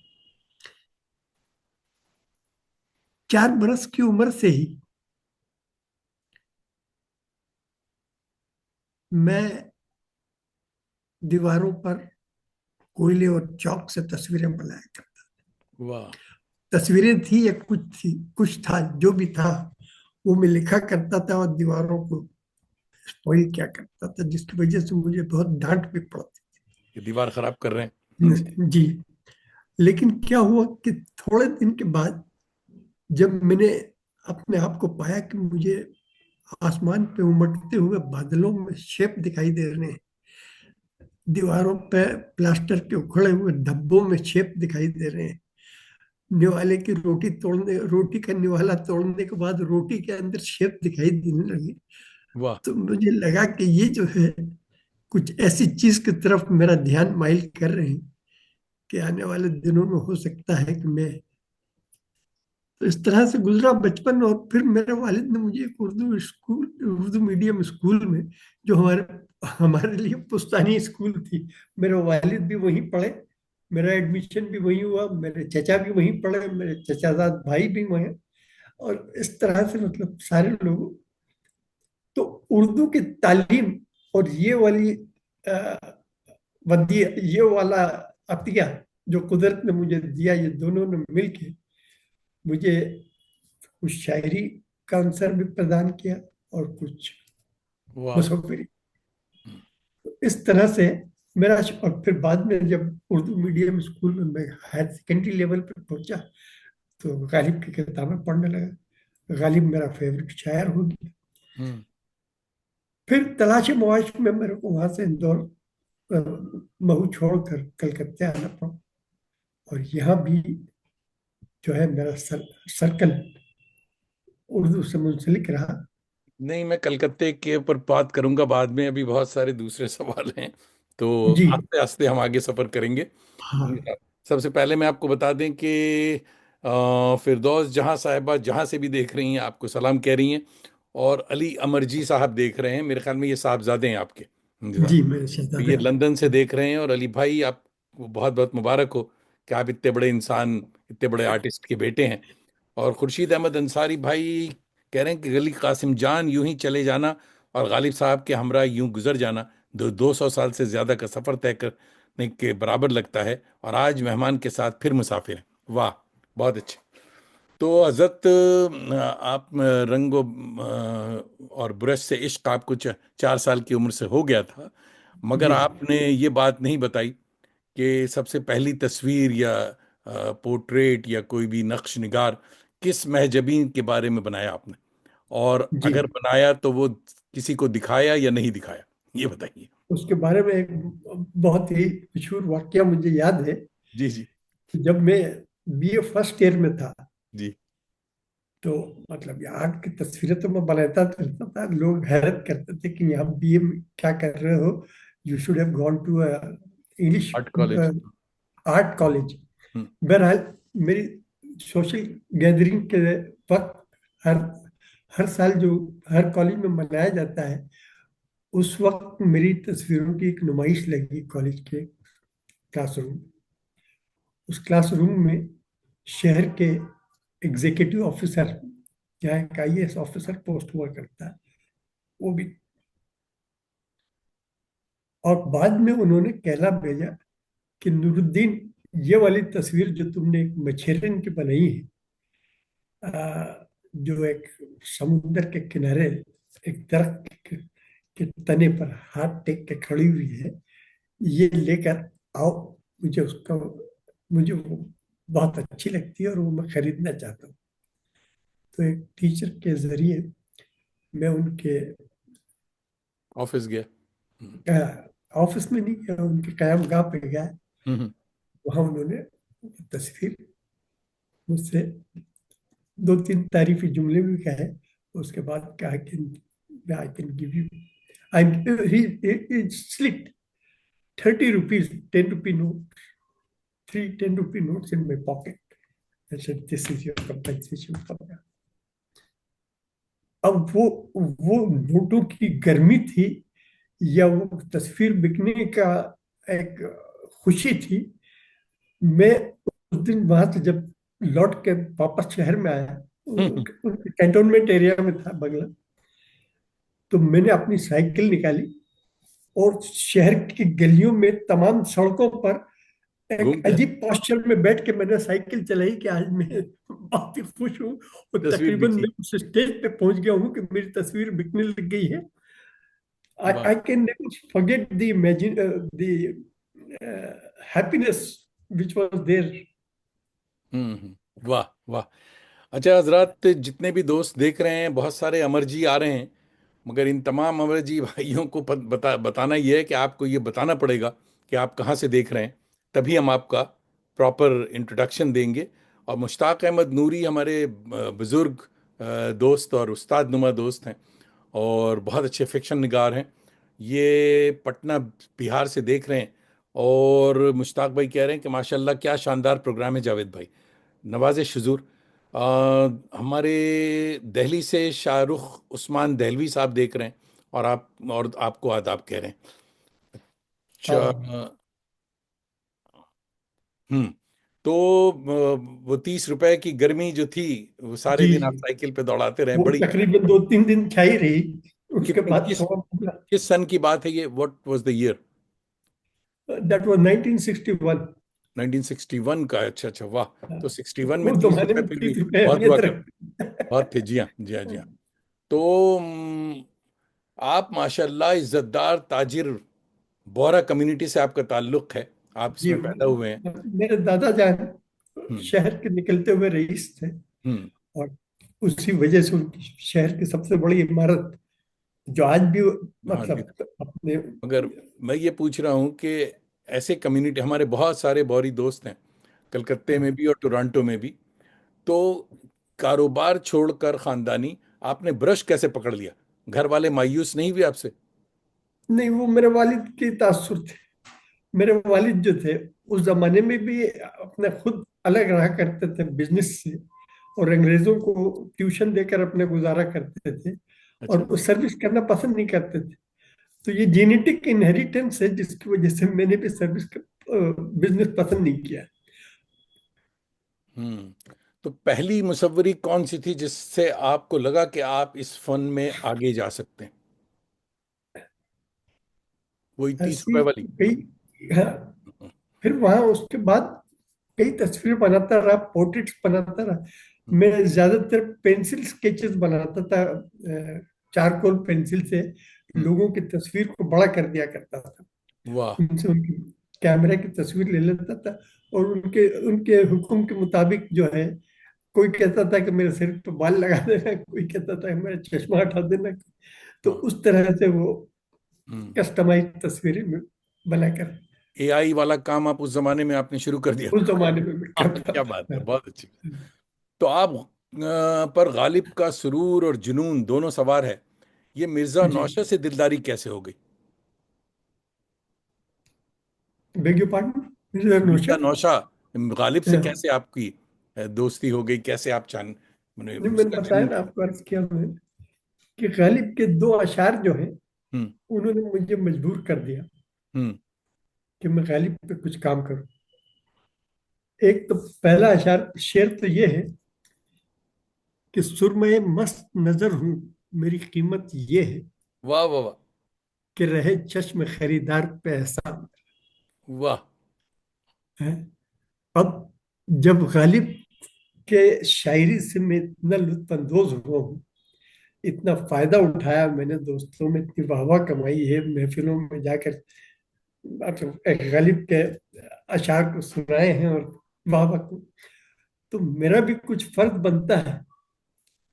4 बरस की उम्र से ही मैं दीवारों पर कोयले और चौक से तस्वीरें बनाया करता। वाह। तस्वीरें थी या कुछ थी, कुछ था, जो भी था वो मैं लिखा करता था और दीवारों को स्पॉइल किया करता था, जिसकी वजह से मुझे बहुत डांट भी पड़ती ये दीवार खराब कर रहे हैं जी। थी। जी। लेकिन क्या हुआ कि थोड़े दिन के बाद जब मैंने अपने आप को पाया कि मुझे आसमान पे उमड़ते हुए बादलों में शेप दिखाई दे रहे हैं, दीवारों पे प्लास्टर के उखड़े हुए धब्बों में शेप दिखाई दे रहे हैं, निवाले की रोटी का निवाला तोड़ने के बाद रोटी के अंदर शेप दिखाई देने लगी, वाह। तो मुझे लगा कि ये जो है कुछ ऐसी चीज की तरफ मेरा ध्यान माइल कर रहे हैं कि आने वाले दिनों में हो सकता है कि मैं, तो इस तरह से गुजरा बचपन। और फिर मेरे वालिद ने मुझे एक उर्दू मीडियम स्कूल में, जो हमारे हमारे लिए पुश्तैनी स्कूल थी, मेरे वालिद भी वहीं पढ़े, मेरा एडमिशन भी वहीं हुआ, मेरे चचा भी वहीं पढ़े, मेरे चचाजाद भाई भी वहीं, और इस तरह से मतलब सारे लोग। तो उर्दू की तालीम और ये वाली अ, वदिया, ये वाला अतिया जो कुदरत ने मुझे दिया, ये दोनों ने मिलके मुझे कुछ शायरी का आंसर भी प्रदान किया और कुछ वाह। मुसव्वरी। इस तरह से मेरा, और फिर बाद में जब उर्दू मीडियम स्कूल में मैं हायर सेकेंडरी लेवल पर पहुंचा तो गालिब की किताबें पढ़ने लगा। गालिब मेरा फेवरेट शायर हो गया। हम्म। फिर तलाश मुआश में मेरे को वहां से इंदौर, अ, महू छोड़कर कलकत्ते आना पड़ा, और यहाँ भी जो है मेरा सर्कल उर्दू से मुंसलिक रहा। नहीं, मैं कलकत्ते के ऊपर बात करूंगा बाद में, अभी बहुत सारे दूसरे सवाल हैं, तो जी। आस्ते आस्ते हम आगे सफर करेंगे। हाँ। सबसे पहले मैं आपको बता दें कि फिरदौस जहां साहिबा जहां से भी देख रही हैं आपको सलाम कह रही हैं, और अली अमरजी साहब देख रहे हैं, मेरे ख्याल में ये साहबजादे हैं आपके। जी साहब। जी, मेरे तो शहजादे। ये लंदन से देख रहे हैं, और अली भाई आपको बहुत बहुत मुबारक हो कि आप इतने बड़े इंसान, इतने बड़े आर्टिस्ट के बेटे हैं। और खुर्शीद अहमद अंसारी भाई कह रहे हैं कि गली कासिम जान यूं ही चले जाना और गालिब साहब के हमरा यूं गुजर जाना 200 साल से ज्यादा का सफर तय करने के बराबर लगता है, और आज मेहमान के साथ फिर मुसाफिर हैं। वाह, बहुत अच्छे। तो हजरत, आप रंगो और ब्रश से इश्क आपको 4 साल की उम्र से हो गया था, मगर जी। आपने ये बात नहीं बताई कि सबसे पहली तस्वीर या पोर्ट्रेट या कोई भी नक्श निगार किस महजबीन के बारे में बनाया आपने, और जी, अगर बनाया तो वो किसी को दिखाया या नहीं दिखाया, ये बताइए। उसके बारे में एक बहुत ही मशहूर वाक्य मुझे याद है जी जी। कि जब मैं बीए फर्स्ट ईयर में था, जी। तो मतलब यहाँ की तस्वीरें तो मैं बनाता तो रहता था, लोग हैरत करते थे कि यहाँ बीए में क्या कर रहे हो, you should have gone to English art college. Art college. Hmm. बहरहाल मेरी सोशल गैदरिंग के वक्त हर हर साल जो हर कॉलेज में मनाया जाता है, उस वक्त मेरी तस्वीरों की एक नुमाइश लगी कॉलेज के क्लासरूम। उस क्लासरूम में शहर के एग्जीक्यूटिव ऑफिसर, जहाँ एक आईएएस ऑफिसर पोस्ट हुआ करता है, वो भी। और बाद में उन्होंने कहला भेजा कि नूरुद्दीन, ये वाली तस्वीर जो तुमने एक मछेरन की बनाई है, जो एक समुद्र के किनारे एक दरख्त के तने पर हाथ टेक के खड़ी हुई है, ये लेकर आओ। मुझे उसका मुझे वो बहुत अच्छी लगती है और वो मैं खरीदना चाहता हूँ। तो एक टीचर के जरिए मैं उनके ऑफिस गया। हम्म। ऑफिस में नहीं गया, उनके कयाम गाह पे गया। हम्म। वहाँ उन्होंने तस्वीर मुझसे दो तीन तारीफी जुमले भी कहे। उसके बाद कहा कि I can give you, I slit 30 rupees, 10 rupee note, three 10 rupee notes in my pocket. I said, this is your compensation for that. अब वो नोटों की गर्मी थी या वो तस्वीर बिकने का एक खुशी थी। मैं उस दिन वहां से जब लौट के वापस शहर में आया, हम्म। उनके कैंटोनमेंट एरिया में था बंगला, तो मैंने अपनी साइकिल निकाली और शहर की गलियों में तमाम सड़कों पर घूम एक गया। अजीब पोस्चर में बैठ के मैंने साइकिल चलाई कि आज मैं बहुत ही खुश हूँ। और तस्वीर तकरीबन बिकी। मैं उस स्टेज पे पहुंच गया हूँ कि मेरी तस्वीर बिकने लग गई है। वाह। I can never forget the imagine the happiness which was there. वाह वाह। अच्छा हजरत, जितने भी दोस्त देख रहे हैं, बहुत सारे अमर जी आ रहे हैं, मगर इन तमाम अमर जी भाइयों को बताना ये है कि आपको ये बताना पड़ेगा कि आप कहाँ से देख रहे हैं, तभी हम आपका प्रॉपर इंट्रोडक्शन देंगे। और मुश्ताक अहमद नूरी हमारे बुज़ुर्ग दोस्त और उस्ताद नुमा दोस्त हैं, और बहुत अच्छे फिक्शन निगार हैं। ये पटना बिहार से देख रहे हैं, और मुश्ताक भाई कह रहे हैं कि माशाल्लाह क्या शानदार प्रोग्राम है जावेद भाई, नवाज़े शुजूर। हमारे दिल्ली से शाहरुख उस्मान दहलवी साहब देख रहे हैं, और आपको आदाब कह रहे हैं। हाँ अच्छा। हम्म। तो वो 30 रुपए की गर्मी जो थी, वो सारे जी, दिन आप साइकिल पे दौड़ाते रहे, वो बड़ी। तकरीबन 2-3 दिन छाई रही। उसके कितने बाद किस थोड़ा, किस सन की बात है ये? What was the year? That was 1961। 1961 का? अच्छा अच्छा, वाह। तो 61 में वो 30 रुपए जमाने में फिर भी 30 रुपए बहुत हुआ अहमियत करते। रखते। बहुत थे, जी हाँ जी हाँ जी हाँ। तो आप माशाल्लाह इज्जतदार ताजिर, बोहरा कम्युनिटी से आपका ताल्लुक है, आप जी, इसमें पैदा हुए हैं। मेरे दादा जान हम्म। शहर के निकलते हुए रईस थे। हम्म। और उसी वजह से उनकी शहर की सबसे बड़ी इमारत, जो आज भी हाँ जी। मतलब अपने। मगर मैं ये पूछ रहा हूँ कि ऐसे कम्युनिटी, हमारे बहुत सारे बौरी दोस्त हैं, कलकत्ते में भी और टोरंटो में भी। तो कारोबार छोड़कर खानदानी, आपने ब्रश कैसे पकड़ लिया? घर वाले मायूस नहीं हुए आपसे? नहीं, वो मेरे वालिद के तासुर थे। मेरे वालिद जो थे उस जमाने में भी अपने खुद अलग रहा करते थे बिजनेस से, और अंग्रेजों को ट्यूशन देकर अपने गुजारा करते थे, और अच्छा। वो सर्विस करना पसंद नहीं करते थे। तो ये जेनेटिक इनहेरिटेंस है जिसकी वजह से मैंने भी सर्विस बिजनेस पसंद नहीं किया। तो पहली मुसव्वरी कौन सी थी जिससे आपको लगा कि आप इस फन में आगे जा सकते हैं? वही 30 रुपए ऐसी वाली? कई, हाँ, फिर वहां उसके बाद कई तस्वीर बनाता रहा, पोर्ट्रेट्स बनाता रहा। मैं ज्यादातर पेंसिल स्केचेस बनाता था, चारकोल पेंसिल से हम्म। लोगों की तस्वीर को बड़ा कर दिया करता था। वाह। उनसे उनकी कैमरा की तस्वीर ले लेता था, और उनके उनके हुक्म के मुताबिक जो है, कोई कहता था कि मेरे सिर पे बाल लगा देना, कोई कहता था कि मेरा चश्मा हटा देना। तो हाँ। उस तरह से वो हम्म। कस्टमाइज तस्वीरें बनाकर एआई वाला काम आप उस जमाने में आपने शुरू कर दिया उस था? जमाने में मैं हाँ, करता क्या बात है, था। बहुत अच्छी। तो आप पर गालिब का सुरूर और जुनून दोनों सवार है। ये मिर्जा जी, नौशा से दिलदारी कैसे हो गई? Bag your pardon. Mirza Mirza Naushad. Nausea, Ghalib से हाँ, कैसे आपकी दोस्ती हो गई, कैसे आप जान, मैंने नहीं, मैंने उसका बताया जन्म। ना आपको, अर्ज किया मैंने कि गालिब के दो अशार जो हैं हम्म। उन्होंने मुझे मजबूर कर दिया हम्म। कि मैं गालिब पे कुछ काम करूं। एक तो पहला अशार शेर तो ये है कि सुरमय मस्त नजर हूं, मेरी कीमत ये है वाह वाह वाह। कि रहे चश्म खरीदार पे एहसान वाह। है। अब जब गालिब के शायरी से मैं इतना लुत्फानंदोज हुआ हूँ, इतना फायदा उठाया मैंने, दोस्तों में इतनी वाहवाह कमाई है, महफिलों में जाकर मतलब एक गालिब के अशार को सुनाए हैं और वाहवाह को, तो मेरा भी कुछ फर्ज बनता है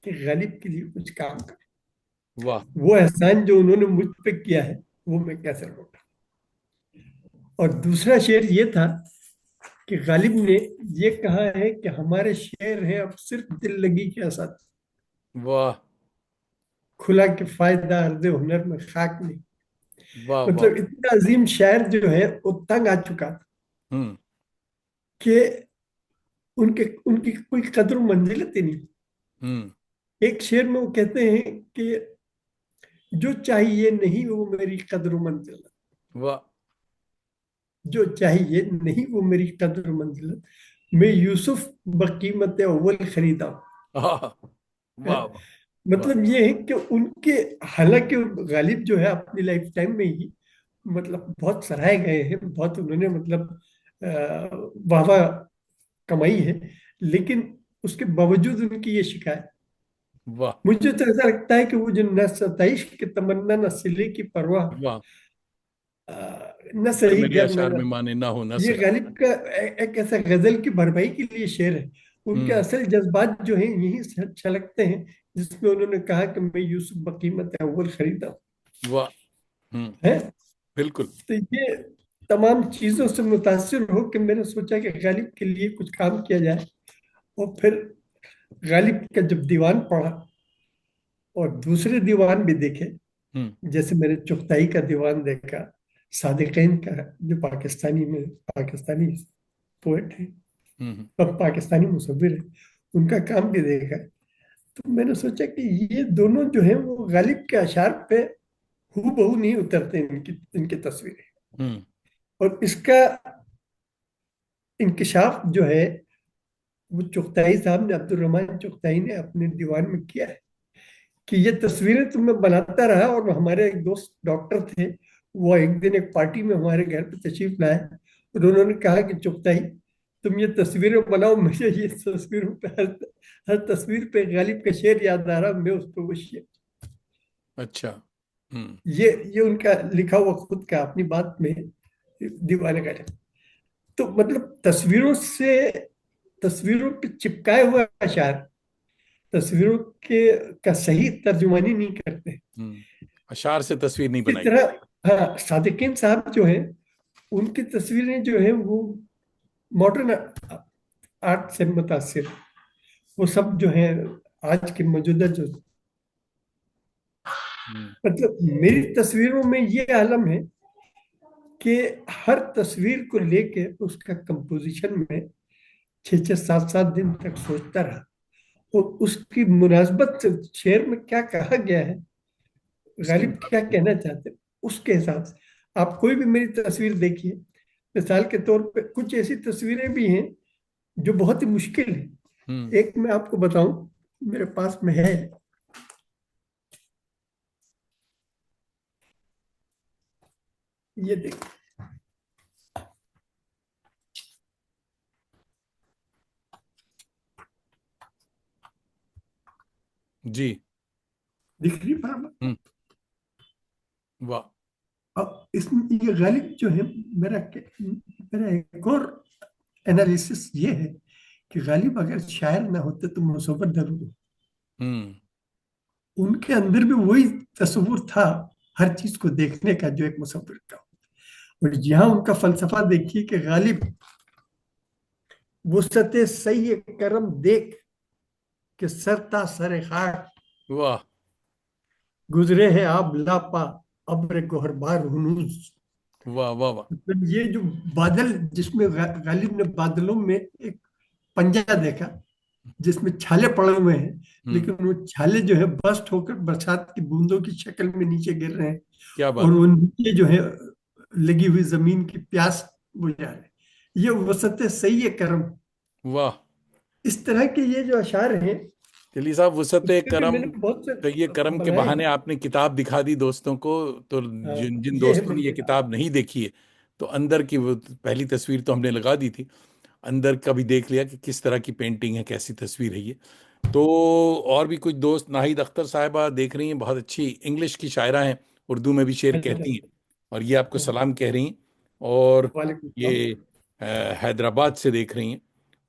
कि गालिब के लिए कुछ काम करें। वाह। वो एहसान जो उन्होंने मुझ पे किया है वो मैं कैसे लौटा। और दूसरा शेर ये था कि गालिब ने ये कहा है कि हमारे शेर हैं अब सिर्फ दिल लगी के साथ, वाह खुला के फायदा अर्ज हुनर में खाक नहीं। वाह वाह। मतलब इतना अजीम शायर जो है वो तंग आ चुका था हम्म। कि उनके उनकी कोई कदर मंजिलत ही नहीं। हम्म। एक शेर में वो कहते हैं कि जो चाहिए नहीं वो मेरी कदर मंजिलत, वाह। जो चाहिए नहीं वो मेरी कदर मंजिलत, मैं यूसुफ बकीमत अव्वल खरीदा आह, है। वाह वाह वाह। मतलब ये है कि उनके, हालांकि गालिब जो है अपनी लाइफ टाइम में ही मतलब बहुत सराहे गए हैं, बहुत उन्होंने मतलब वाह वाह कमाई है, लेकिन उसके बावजूद उनकी ये शिकायत, वाह मुझे तो ऐसा लगता है कि वो जो न सताइश की तमन्ना, न सिले की परवाह, वाह। न पर सही मेरे गर अशार न, में माने ना हो ना ये सिला। गालिब का एक ऐसा गजल की भरपाई के लिए शेर है। उनके हम्म। असल जज्बात जो हैं यही से छलकते हैं, जिसमें उन्होंने कहा कि मैं यूसुफ बकीमत अव्वल खरीदा वाह। हम्म। है। बिल्कुल। तो ये तमाम चीजों से मुतासिर हो कि मैंने सोचा कि गालिब के लिए कुछ काम किया जाए। और फिर गालिब का जब दीवान पढ़ा और दूसरे दीवान भी देखे, हम्म। जैसे मैंने चुगताई का दीवान देखा, सादिकीन का, जो पाकिस्तानी पोएट है, हम्म। अब पाकिस्तानी मुसव्विर है, उनका काम भी देखा, तो मैंने सोचा कि ये दोनों जो है वो गालिब के अशार पे हूबहू नहीं उतरते, इनकी इनकी तस्वीरें। हम्म। और इसका इंकशाफ जो है वो चुगताई साहब ने, अब्दुल रहमान चुगताई ने अपने दीवान में किया है कि ये तस्वीरें तो मैं बनाता रहा, और हमारे एक दोस्त डॉक्टर थे, वो एक दिन एक पार्टी में हमारे घर पे तशरीफ लाए और उन्होंने कहा कि चुगताई तुम ये तस्वीरें बनाओ, मुझे ये तस्वीरों पे हर तस्वीर पे गालिब का शेर याद आ रहा, मैं उस पर वो शेर, अच्छा। हम्म। ये उनका लिखा हुआ खुद का अपनी बात में दीवाने का है। तो मतलब तस्वीरों पे चिपकाए हुए अशार तस्वीरों के का सही तर्जुमानी नहीं करते। अशार से तस्वीर नहीं इस बनाई। तरह हाँ, सादिकीन साहब जो है उनकी तस्वीरें जो है वो मॉडर्न आर्ट से मुतासिर, वो सब जो है आज के मौजूदा जो, हम्म। मतलब मेरी तस्वीरों में ये आलम है कि हर तस्वीर को लेके उसका कंपोजिशन में 6 6 7 7 दिन तक सोचता रहा, और उसकी मुनासबत से शेर में क्या कहा गया है, सही गालिब बात। क्या कहना चाहते हैं, उसके हिसाब से आप कोई भी मेरी तस्वीर देखिए। मिसाल के तौर पे कुछ ऐसी तस्वीरें भी हैं जो बहुत ही मुश्किल है। हम्म। एक मैं आपको बताऊं, मेरे पास में है, ये देखिए, जी। दिख रही है बराबर। हम्म। वाह। अब इसमें ये गालिब जो है, मेरा एक और एनालिसिस ये है कि गालिब अगर शायर ना होते तो मुसव्विर जरूर होते। हम्म। उनके अंदर भी वही तस्वुर था हर चीज को देखने का जो एक मुसव्विर का। और यहाँ उनका फलसफा देखिए कि गालिब वुसअते सही करम देख के सरता सरे खाक, वाह। गुजरे हैं आप लापा अब्र गोहरबार हुनूज, वाह वाह वाह। मतलब ये जो बादल, जिसमें गालिब ने बादलों में एक पंजा देखा जिसमें छाले पड़े हुए हैं, हम्म। लेकिन वो छाले जो है बस्ट होकर बरसात की बूंदों की शक्ल में नीचे गिर रहे हैं, क्या और बात। वो नीचे जो है लगी हुई जमीन की प्यास बुझा रहे हैं। ये वसत सही है करम। वाह। इस तरह के ये जो अशार हैं, चलिए साहब, वसत इसके भी करम। मैंने बहुत से तो ये करम के बनाए बहाने हैं। आपने किताब दिखा दी दोस्तों को। तो हाँ, जिन जिन ये है दोस्तों ने मेरी ये किताब। किताब नहीं देखी है, तो अंदर की वो पहली तस्वीर तो हमने लगा दी थी, अंदर का भी देख लिया कि किस तरह की पेंटिंग है, कैसी तस्वीर है ये। तो और भी कुछ दोस्त, नाहिद अख्तर साहिबा देख रही हैं, बहुत अच्छी इंग्लिश की शायरा हैं, उर्दू में भी शेर अच्छा। कहती हैं, और ये आपको हाँ, सलाम कह रही हैं। और वालेकुम ये सलाम। अ, हैदराबाद से देख रही हैं।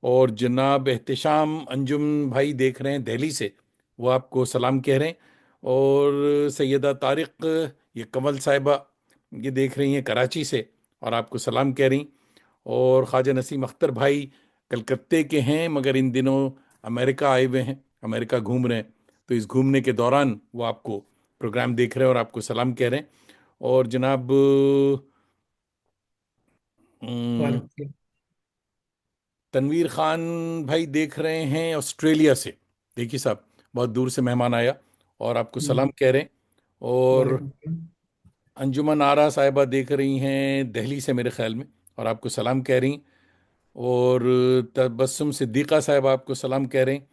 और जनाब एहतेशाम अंजुम भाई देख रहे हैं दिल्ली से, वो आपको सलाम कह रहे हैं। और सैयदा तारिक, ये कमल साहिबा, ये देख रही हैं कराची से, और आपको सलाम कह रही। और ख्वाजा नसीम अख्तर भाई कलकत्ते के हैं, मगर इन दिनों अमेरिका आए हुए हैं, अमेरिका घूम रहे हैं। तो इस घूमने के दौरान वो आपको प्रोग्राम देख रहे हैं और आपको सलाम कह रहे हैं। और जनाब अम, वालेकुम सलाम। तनवीर खान भाई देख रहे हैं ऑस्ट्रेलिया से। देखिए साहब, बहुत दूर से मेहमान आया, और आपको सलाम हम्म, कह रहे हैं। और वालेकुम सलाम। अंजुमन आरा साहिबा देख रही हैं दिल्ली से मेरे ख्याल में, और आपको सलाम कह रही हैं। और तबस्सुम सिद्दीक़ा साहिबा आपको सलाम कह रहे हैं।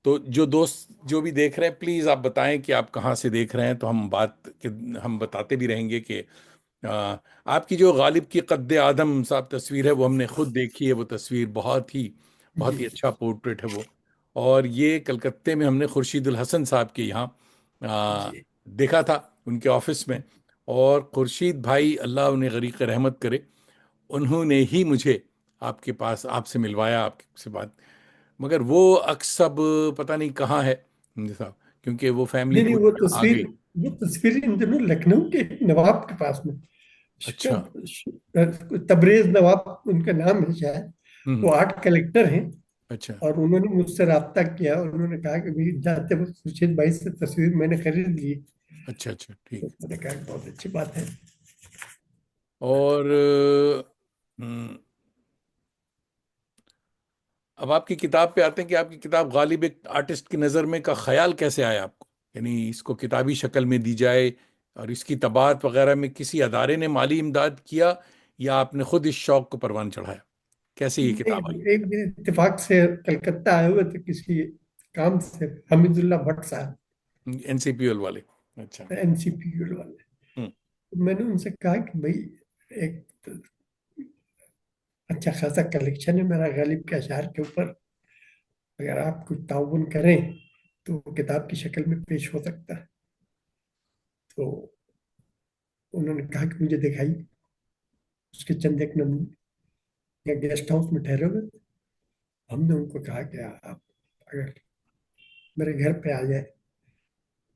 तो जो दोस्त जो भी देख रहे हैं, प्लीज़ आप बताएं कि आप कहाँ से देख रहे हैं, तो हम बताते भी रहेंगे कि आ, आपकी जो गालिब की कद्द आदम साहब तस्वीर है, वो हमने खुद देखी है। वो तस्वीर बहुत जी ही अच्छा पोर्ट्रेट है वो। और ये कलकत्ते में हमने खुर्शीदुल हसन साहब के यहाँ जी। देखा था, उनके ऑफिस में। और खुर्शीद भाई, अल्लाह उन्हें गरीक रहमत करे, उन्होंने ही मुझे आपके पास आपसे मिलवाया, आपसे बात। मगर वो अक्स अब पता नहीं कहाँ है साहब, क्योंकि वो फैमिली नहीं नहीं, पूरी यहाँ आ गई। वो तस्वीर इन दिनों लखनऊ के नवाब के पास में, अच्छा। तबरेज नवाब उनका नाम है शायद। हम्म। वो आर्ट कलेक्टर हैं, अच्छा और उन्होंने मुझसे रब्ता किया और उन्होंने कहा कि भाई जाते वक्त खुर्शीद भाई से तस्वीर मैंने खरीद ली। अच्छा अच्छा, ठीक। तो मैंने कहा कि बहुत अच्छी बात है। और हम्म, अब आपकी किताब पे आते हैं कि आपकी किताब गालिब एक आर्टिस्ट की नज़र में का ख्याल कैसे आया आपको, यानी इसको किताबी शक्ल में दी जाए, और इसकी तबाअत वगैरह में किसी अदारे ने माली इमदाद किया, या आपने खुद इस शौक को परवान चढ़ाया, कैसे ये नहीं, किताब आई। एक दिन इत्तेफाक से कलकत्ता आए हुए थे किसी काम से, हमीदुल्लाह भट्ट साहब, एनसीपीएल वाले। अच्छा। एनसीपी वाले। हम्म। तो मैंने उनसे कहा कि भाई, एक तो अच्छा खासा कलेक्शन है मेरा गालिब के अशार के ऊपर, अगर आप कुछ ताउन करें तो वो किताब की शक्ल में पेश हो सकता है। तो उन्होंने कहा कि मुझे दिखाई उसके चंद एक नमूने, या गेस्ट हाउस में ठहरे हुए थे। हमने उनको कहा कि आप अगर मेरे घर पे आ जाए,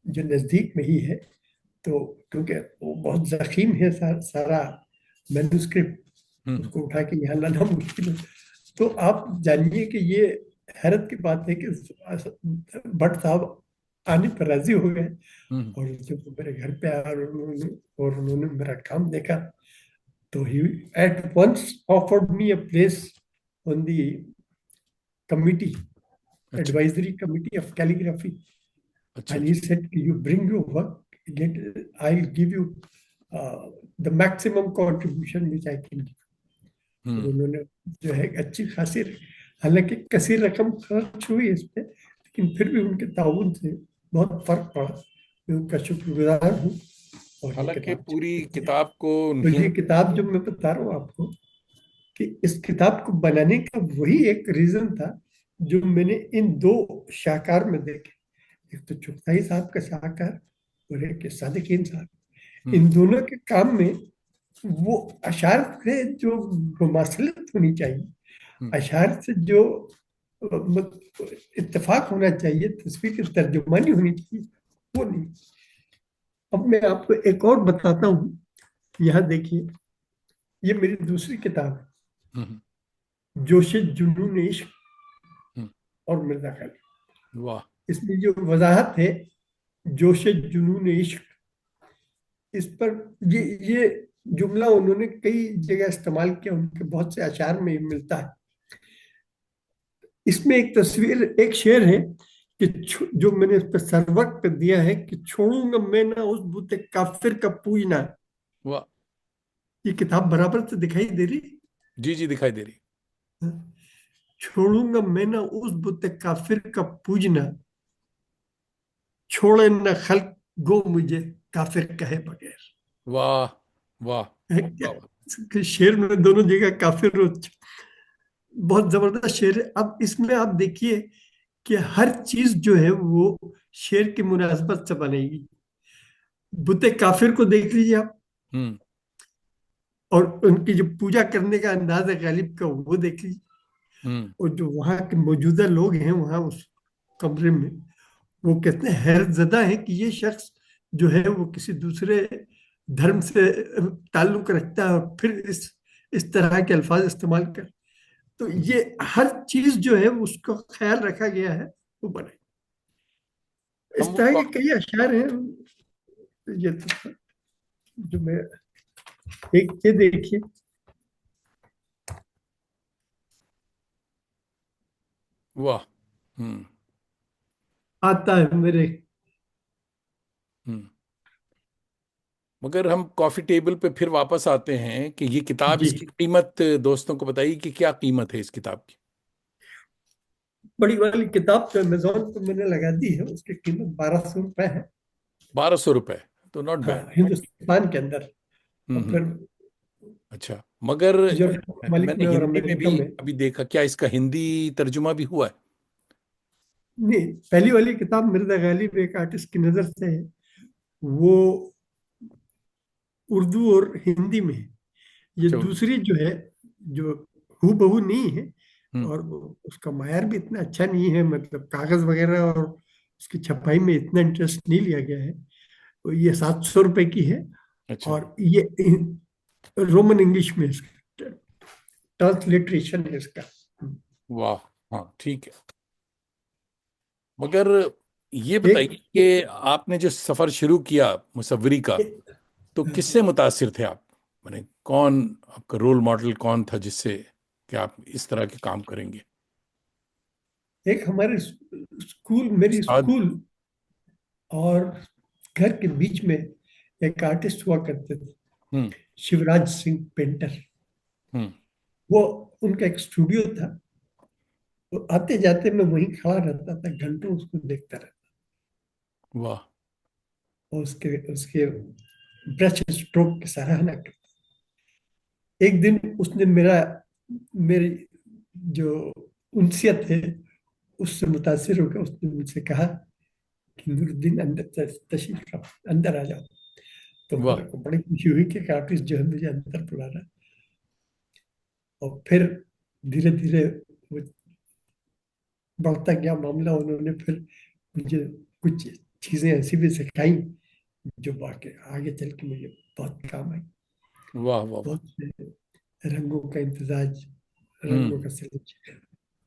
जो नज़दीक में ही है, तो क्योंकि वो बहुत जखीम है, सारा मैन्युस्क्रिप्ट हम्म। उसको उठा के यहाँ लाना मुश्किल है। तो आप जानिए कि ये हैरत की बात है कि भट्ट साहब आने पर राजी हो गए। हम्म। और जब वो मेरे घर पे आया और उन्होंने मेरा काम देखा, तो he at once offered me a place on the committee, अच्छा advisory committee of calligraphy. अच्छा And अच्छा। he said, you bring your work, get, I'll give you the maximum contribution which I can give. और हम्म। उन्होंने जो है अच्छी खासी, हालांकि कसी रकम खर्च हुई इस पे, लेकिन फिर भी उनके ताउन से बहुत फर्क पड़ा। मैं उनका शुक्रगुजार हूँ। और ये हालांकि किताब पूरी छपी है। किताब को तो उन्हीं। ये किताब जो मैं बता रहा हूँ आपको, कि इस किताब को बनाने का वही एक रीजन था जो मैंने इन दो शाहकार में देखे। एक तो चुगताई साहब का शाहकार, और एक सादिकीन साहब। हम्म। इन दोनों के काम में वो अशार से जो मुमासलत होनी चाहिए, हम्म। अशार से जो इत्तेफाक होना चाहिए, तस्वीर की तर्जुमानी होनी चाहिए, वो नहीं। अब मैं आपको एक और बताता हूँ। यहाँ देखिए, ये मेरी दूसरी किताब हम्म। है, जोशे जुनून इश्क हम्म। और मिर्जा गालिब। वाह। इसमें जो वजाहत है, जोशे जुनून इश्क, इस पर ये जुमला उन्होंने कई जगह इस्तेमाल किया, उनके बहुत से अशार में ये मिलता है। इसमें एक तस्वीर, एक शेर है कि जो मैंने इस पे सरवट पे दिया है कि छोड़ूंगा मैं ना उस बुत काफिर का पूजना। वाह। ये किताब बराबर से दिखाई दे रही? जी जी, दिखाई दे रही। छोड़ूंगा मैं ना उस बुत काफिर का पूजना, छोड़े न खल्क गो मुझे काफिर कहे बगैर। वाह वाह है क्या? वाह। कि शेर में दोनों जगह काफिर बहुत जबरदस्त शेर है। अब इसमें आप देखिए कि हर चीज जो है वो शेर की मुनासबत से बनेगी। बुते काफिर को देख लीजिए आप, हम्म और उनकी जो पूजा करने का अंदाज है गालिब का वो देख लीजिए। हम्म और जो वहाँ के मौजूदा लोग हैं वहाँ उस कमरे में, वो कितने हैरतजदा हैं कि ये शख्स जो है वो किसी दूसरे धर्म से ताल्लुक रखता है और फिर इस तरह के अल्फाज इस्तेमाल कर। तो ये हर चीज जो है उसका ख्याल रखा गया है वो बने। हम इस वो तरह के कई अशार हैं। ये तो जो मैं, एक ये देखिए, वाह। हम्म आता है मेरे। हम्म। मगर हम कॉफी टेबल पे फिर वापस आते हैं कि ये किताब, जी, इसकी कीमत दोस्तों को बताइए कि क्या कीमत है इस किताब की। बड़ी वाली किताब तो अमेजोन पे मैंने लगा दी है, उसकी कीमत 1200 रुपये है। 1200 रुपए, तो नॉट हाँ, बैड। हिंदुस्तान के अंदर। और हम्म। फिर अच्छा, मगर यूरोप मलिक मैंने में और हिंदी में अमेरिका भी में। अभी देखा, क्या इसका हिंदी तर्जुमा भी हुआ है? नहीं, पहली वाली किताब मिर्जा गालिब एक आर्टिस्ट की नजर से है, वो उर्दू और हिंदी में है। ये अच्छा। दूसरी जो है, जो हूबहू बहू नहीं है, हम्म और उसका मायार भी इतना अच्छा नहीं है, मतलब कागज वगैरह और उसकी छपाई में इतना इंटरेस्ट नहीं लिया गया है। तो ये 700 रुपये की है। अच्छा। और ये रोमन इंग्लिश में इसका ट्रांसलिटरेशन है इसका। वाह। हाँ ठीक है। मगर ये बताइए एक, कि आपने जो सफर शुरू किया मुसव्वरी का, एक, तो किससे मुतासिर थे आप? माने कौन आपका रोल मॉडल कौन था जिससे कि आप इस तरह के काम करेंगे? एक हमारे स्कूल, मेरी उस्ताद। स्कूल और घर के बीच में एक आर्टिस्ट हुआ करते थे, हम्म शिवराज सिंह पेंटर। हम्म। वो, उनका एक स्टूडियो था, तो आते जाते मैं वहीं खड़ा रहता था, घंटों उसको देखता रहता। वाह। और उसके उसके ब्रश स्ट्रोक की सराहना करता। एक दिन उसने मेरी जो उनसियत है उससे मुतासिर होकर उसने मुझसे कहा कि नूरुद्दीन अंदर तशरीफ रखो, अंदर आ जाओ। तो वाह। मेरे को बड़ी खुशी हुई कि एक आर्टिस्ट जो है मुझे अंदर बुला रहा है। और फिर धीरे धीरे वो बढ़ता गया मामला। उन्होंने फिर मुझे कुछ चीजें ऐसी भी सिखाई जो बाकी आगे चल के मुझे बहुत काम आई। वाह वाह वाह। बहुत से रंगों का इंतजाज, रंगों हम्म। का सिलेक्शन।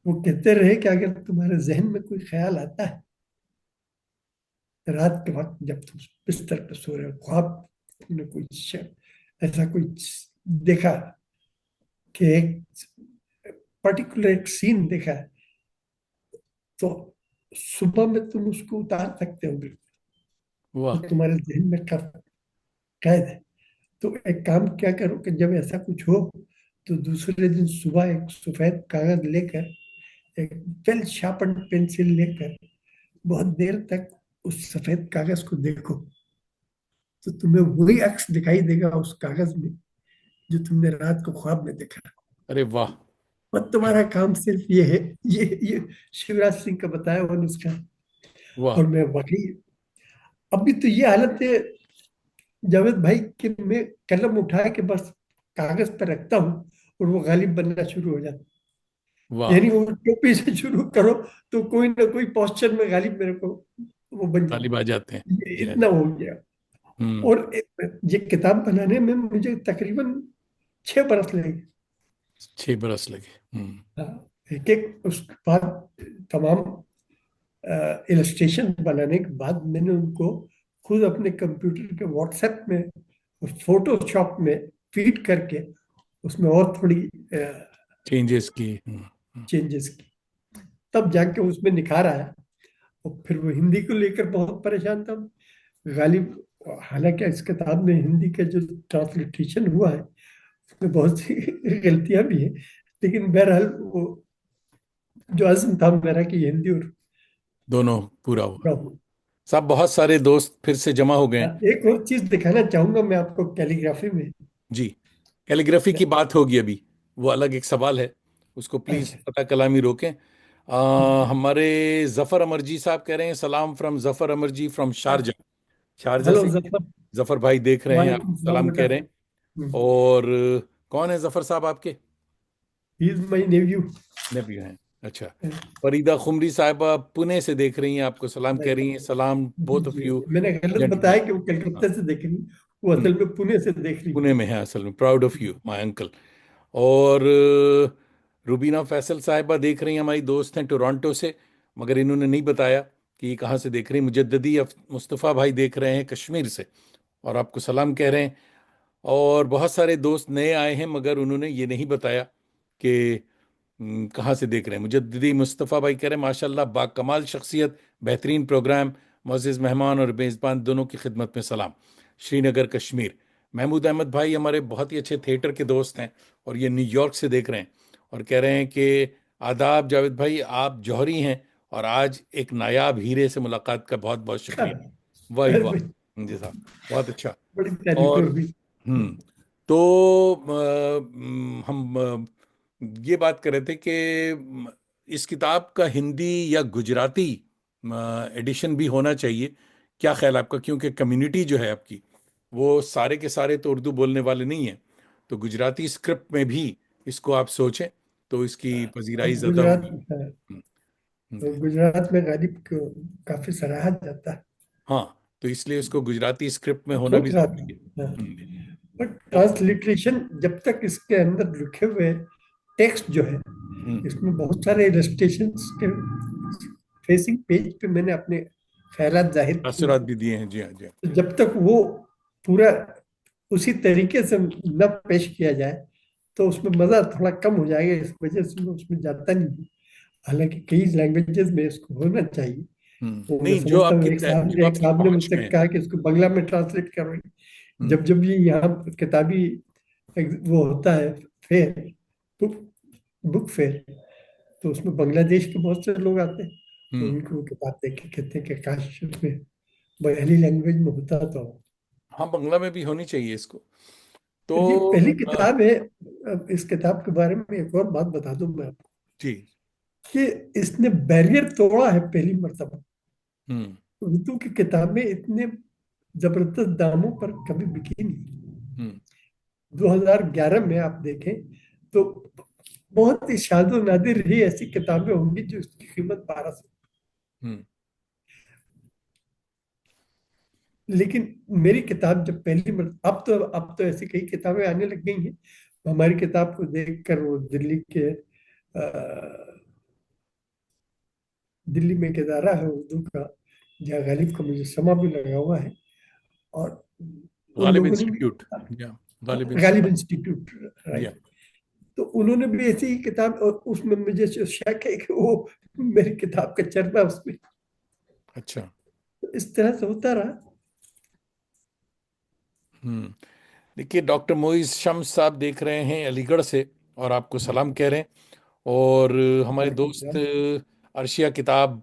वो कहते रहे कि अगर तुम्हारे जहन में कोई ख्याल आता है रात के वक्त जब तुम बिस्तर पर सो रहे हो, ख्वाब, तुमने कोई ऐसा कोई देखा कि एक पर्टिकुलर एक सीन देखा है, तो सुबह में तुम उसको उतार सकते हो बिल्कुल, वो वाह। तुम्हारे जहन में कैद है। तो एक काम क्या करो कि जब ऐसा कुछ हो तो दूसरे दिन सुबह एक सफेद कागज लेकर, एक वेल शार्पन पेंसिल लेकर बहुत देर तक उस सफेद कागज को देखो, तो तुम्हें वही अक्स दिखाई देगा उस कागज में जो तुमने रात को ख्वाब में देखा। अरे वाह। और तुम्हारा काम सिर्फ ये है, ये शिवराज सिंह का बताया हुआ नुस्खा। वाह। और मैं वाकई, अभी तो ये हालत है जावेद भाई कि मैं कलम उठा के बस कागज पर रखता हूँ और वो गालिब बनना शुरू हो जाता है। वाह। यानी वो टोपी से शुरू करो तो कोई ना कोई पोस्चर में गालिब मेरे को वो बन जाता तालिब आ जाते हैं। है। ये जी हाँ इतना जी। हो गया। हम्म। और ये किताब बनाने में मुझे तकरीबन 6 बरस लगे। 6 बरस लगे। हाँ, एक एक उसके बाद तमाम इलस्ट्रेशन बनाने के बाद मैंने उनको खुद अपने कंप्यूटर के व्हाट्सएप में फोटोशॉप में फीड करके उसमें और थोड़ी चेंजेस की। चेंजेस की, तब जाके उसमें निखार आया। और फिर वो हिंदी को लेकर बहुत परेशान था गालिब। हालांकि इस किताब में हिंदी का जो ट्रांसलिट्रेशन हुआ है उसमें बहुत सी गलतियां भी हैं, लेकिन बहरहाल वो जो अज़्म था मेरा कि हिंदी और दोनों पूरा हुआ। पूरा हो। साहब बहुत सारे दोस्त फिर से जमा हो गए हैं। एक और चीज दिखाना चाहूंगा मैं आपको कैलीग्राफी में। जी, कैलीग्राफी की बात होगी अभी, वो अलग एक सवाल है, उसको प्लीज अच्छा। पता कलामी रोकें। हमारे जफर अमरजी साहब कह रहे हैं सलाम from Zafar Amarji from Sharjah. Sharjah hello से जफर। जफर भाई देख रहे हैं, आप वालेकुम सलाम सलाम बेटा। कह रहे हैं। और कौन है जफर साहब आपके? He is my nephew. Nephew हैं, अच्छा। फरीदा खुमरी साहिबा पुणे से देख रही हैं, आपको सलाम कह रही हैं, सलाम जी बोथ ऑफ जी, यू मैंने गलत जेंटलमैन। बताया कि वो कलकत्ता से देख रही, वो असल में पुणे से देख रही। पुणे में है असल में, proud of you my uncle. और रुबीना फैसल साहिबा देख रही हैं, हमारी दोस्त हैं टोरंटो से, मगर इन्होंने नहीं बताया कि ये कहाँ से देख रही हैं। मुजद्ददी मुस्तफ़ा भाई देख रहे हैं कश्मीर से, और आपको सलाम कह रहे हैं। और बहुत सारे दोस्त नए आए हैं, मगर उन्होंने ये नहीं बताया कि कहाँ से देख रहे हैं। मुजद्ददी मुस्तफ़ा भाई कह रहे हैं माशाल्लाह बाकमाल शख्सियत, बेहतरीन प्रोग्राम, मोअज़्ज़िज़ मेहमान और मेज़बान दोनों की खिदमत में सलाम, श्रीनगर कश्मीर। महमूद अहमद भाई हमारे बहुत ही अच्छे थिएटर के दोस्त हैं, और ये न्यूयॉर्क से देख रहे हैं, और कह रहे हैं कि आदाब जावेद भाई, आप जौहरी हैं और आज एक नायाब हीरे से मुलाकात का बहुत बहुत शुक्रिया। वाह अरे भाई, वाह जी साहब, बहुत अच्छा। बड़ी तारीफ और होगी। तो हम ये बात कर रहे थे कि इस किताब का हिंदी या गुजराती एडिशन भी होना चाहिए। क्या ख्याल आपका? क्योंकि कम्युनिटी जो है आपकी, वो सारे के सारे तो उर्दू बोलने वाले नहीं हैं, तो गुजराती स्क्रिप्ट में भी इसको आप सोचें तो इसकी पजीराई अब ज़्यादा गुजरात होगी। है, हम्म, तो हम्म, गुजरात में गालिब को काफी सराहा जाता है। हाँ, तो इसलिए इसको गुजराती स्क्रिप्ट में होना भी सोच रहा ज़रूरी है। था, हाँ। हम्म, बट ओ- ट्रांसलिटरेशन जब तक इसके अंदर लिखे हुए टेक्स्ट जो है, हम्म, इसमें बहुत सारे इलस्ट्रेशंस के फेसिंग पेज पे मैंने अपने ख्यालात जाहिर किए तासुरात हैं। भी दिए हैं, जी हाँ जी हाँ। तो जब तक वो पूरा उसी तरीके से न पेश किया जाए तो उसमें मजा थोड़ा कम हो जाएगा, इस वजह से मैं उसमें जाता नहीं हूँ। हालांकि कई लैंग्वेजेस में इसको होना चाहिए। वो मैं नहीं, जो समझता हूँ, आपकी जो एक आपकी साहब ने पहुंच मुझसे में है। कहा कि इसको बांग्ला में ट्रांसलेट करो। हम्म, जब जब ये यहाँ किताबी वो होता है फेयर, बुक बुक फेयर, तो उसमें बांग्लादेश के बहुत से लोग आते हैं। तो हम्म, उनको वो किताब देख के कहते हैं कि काश उसमें बंगाली लैंग्वेज में होता तो। हाँ, बांग्ला में भी होनी चाहिए इसको। तो ये पहली अ, किताब है। अब इस किताब के बारे में एक और बात बता दूं मैं आपको जी। कि इसने बैरियर तोड़ा है पहली मर्तबा। हम्म, उर्दू की किताबें इतने जबरदस्त दामों पर कभी बिकी नहीं। हम्म, 2011 में आप देखें तो बहुत ही शादो नादिर ही ऐसी किताबें होंगी जो इसकी कीमत 1200। हम्म, लेकिन मेरी किताब जब पहली अब तो ऐसी कई किताबें आने लग गई हैं। हमारी किताब को देखकर वो दिल्ली में एक इदारा है उर्दू का, जहाँ गालिब का मुजस्समा भी लगा हुआ है। और उन गालिब लोगों ने भी, इंस्टीट्यूट, या गालिब गालिब इंस्टीट्यूट, इंस्टीट्यूट, या राइट। तो उन्होंने भी ऐसी ही किताब, और उसमें मुझे जो शक है कि वो मेरी किताब का चरना उसमें। अच्छा। तो इस तरह से होता रहा। हम्म, देखिए डॉक्टर मोइज शम्स साहब देख रहे हैं अलीगढ़ से, और आपको सलाम कह रहे हैं। और हमारे वालेकुम दोस्त सलाम। अर्शिया किताब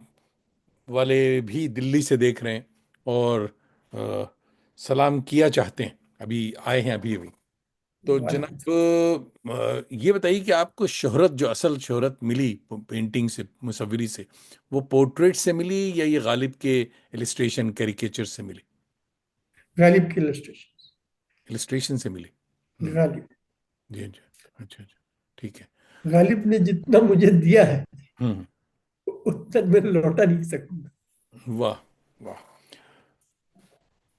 वाले भी दिल्ली से देख रहे हैं, और अ, सलाम किया चाहते हैं, अभी आए हैं अभी अभी। तो वालेकुम जनाब ये बताइए कि आपको शोहरत, जो असल शोहरत मिली पेंटिंग से, मुसव्विरी से, वो पोर्ट्रेट से मिली या ये गालिब के इलिस्ट्रेशन कैरिकेचर से मिली? सलाम। गालिब की इलस्ट्रेशन। इलिस्ट्रेशन से मिली। हम्म, गालिब जी जी, अच्छा अच्छा, ठीक है। गालिब ने जितना मुझे दिया है हम्म, उतना मैं लौटा नहीं सकूंगा। वाह वाह।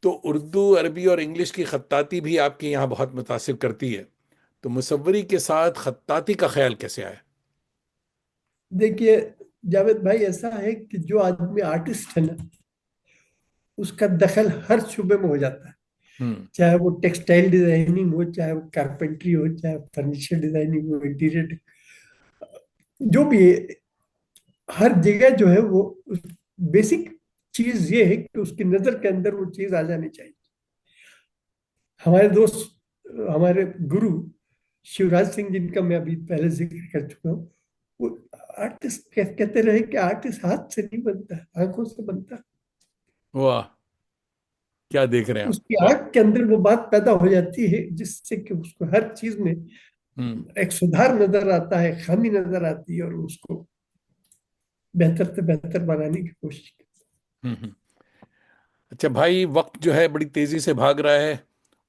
तो उर्दू, अरबी और इंग्लिश की खत्ताती भी आपके यहाँ बहुत मुतासिर करती है, तो मुसव्वरी के साथ खत्ताती का ख्याल कैसे आया? देखिए जावेद भाई, ऐसा है कि जो आदमी आर्टिस्ट है ना, उसका दखल हर शुबे में हो जाता है। हम्म। चाहे वो टेक्सटाइल डिजाइनिंग हो, चाहे वो कारपेंट्री हो, चाहे फर्नीचर डिजाइनिंग हो, इंटीरियर, जो भी है, हर जगह जो है वो बेसिक चीज ये है कि उसकी नजर के अंदर वो चीज आ जानी चाहिए। हमारे दोस्त, हमारे गुरु शिवराज सिंह, जिनका मैं अभी पहले जिक्र कर चुका हूँ, वो आर्टिस्ट कहते रहे कि आर्टिस्ट हाथ से नहीं बनता, आंखों से बनता है। वाह, क्या देख रहे हैं आप। उसकी आंख के अंदर वो बात पैदा हो जाती है जिससे कि उसको हर चीज में हम्म। एक सुधार नजर आता है, खामी नजर आती है, और उसको बेहतर से बेहतर बनाने की कोशिश करती हम्म। अच्छा भाई, वक्त जो है बड़ी तेजी से भाग रहा है,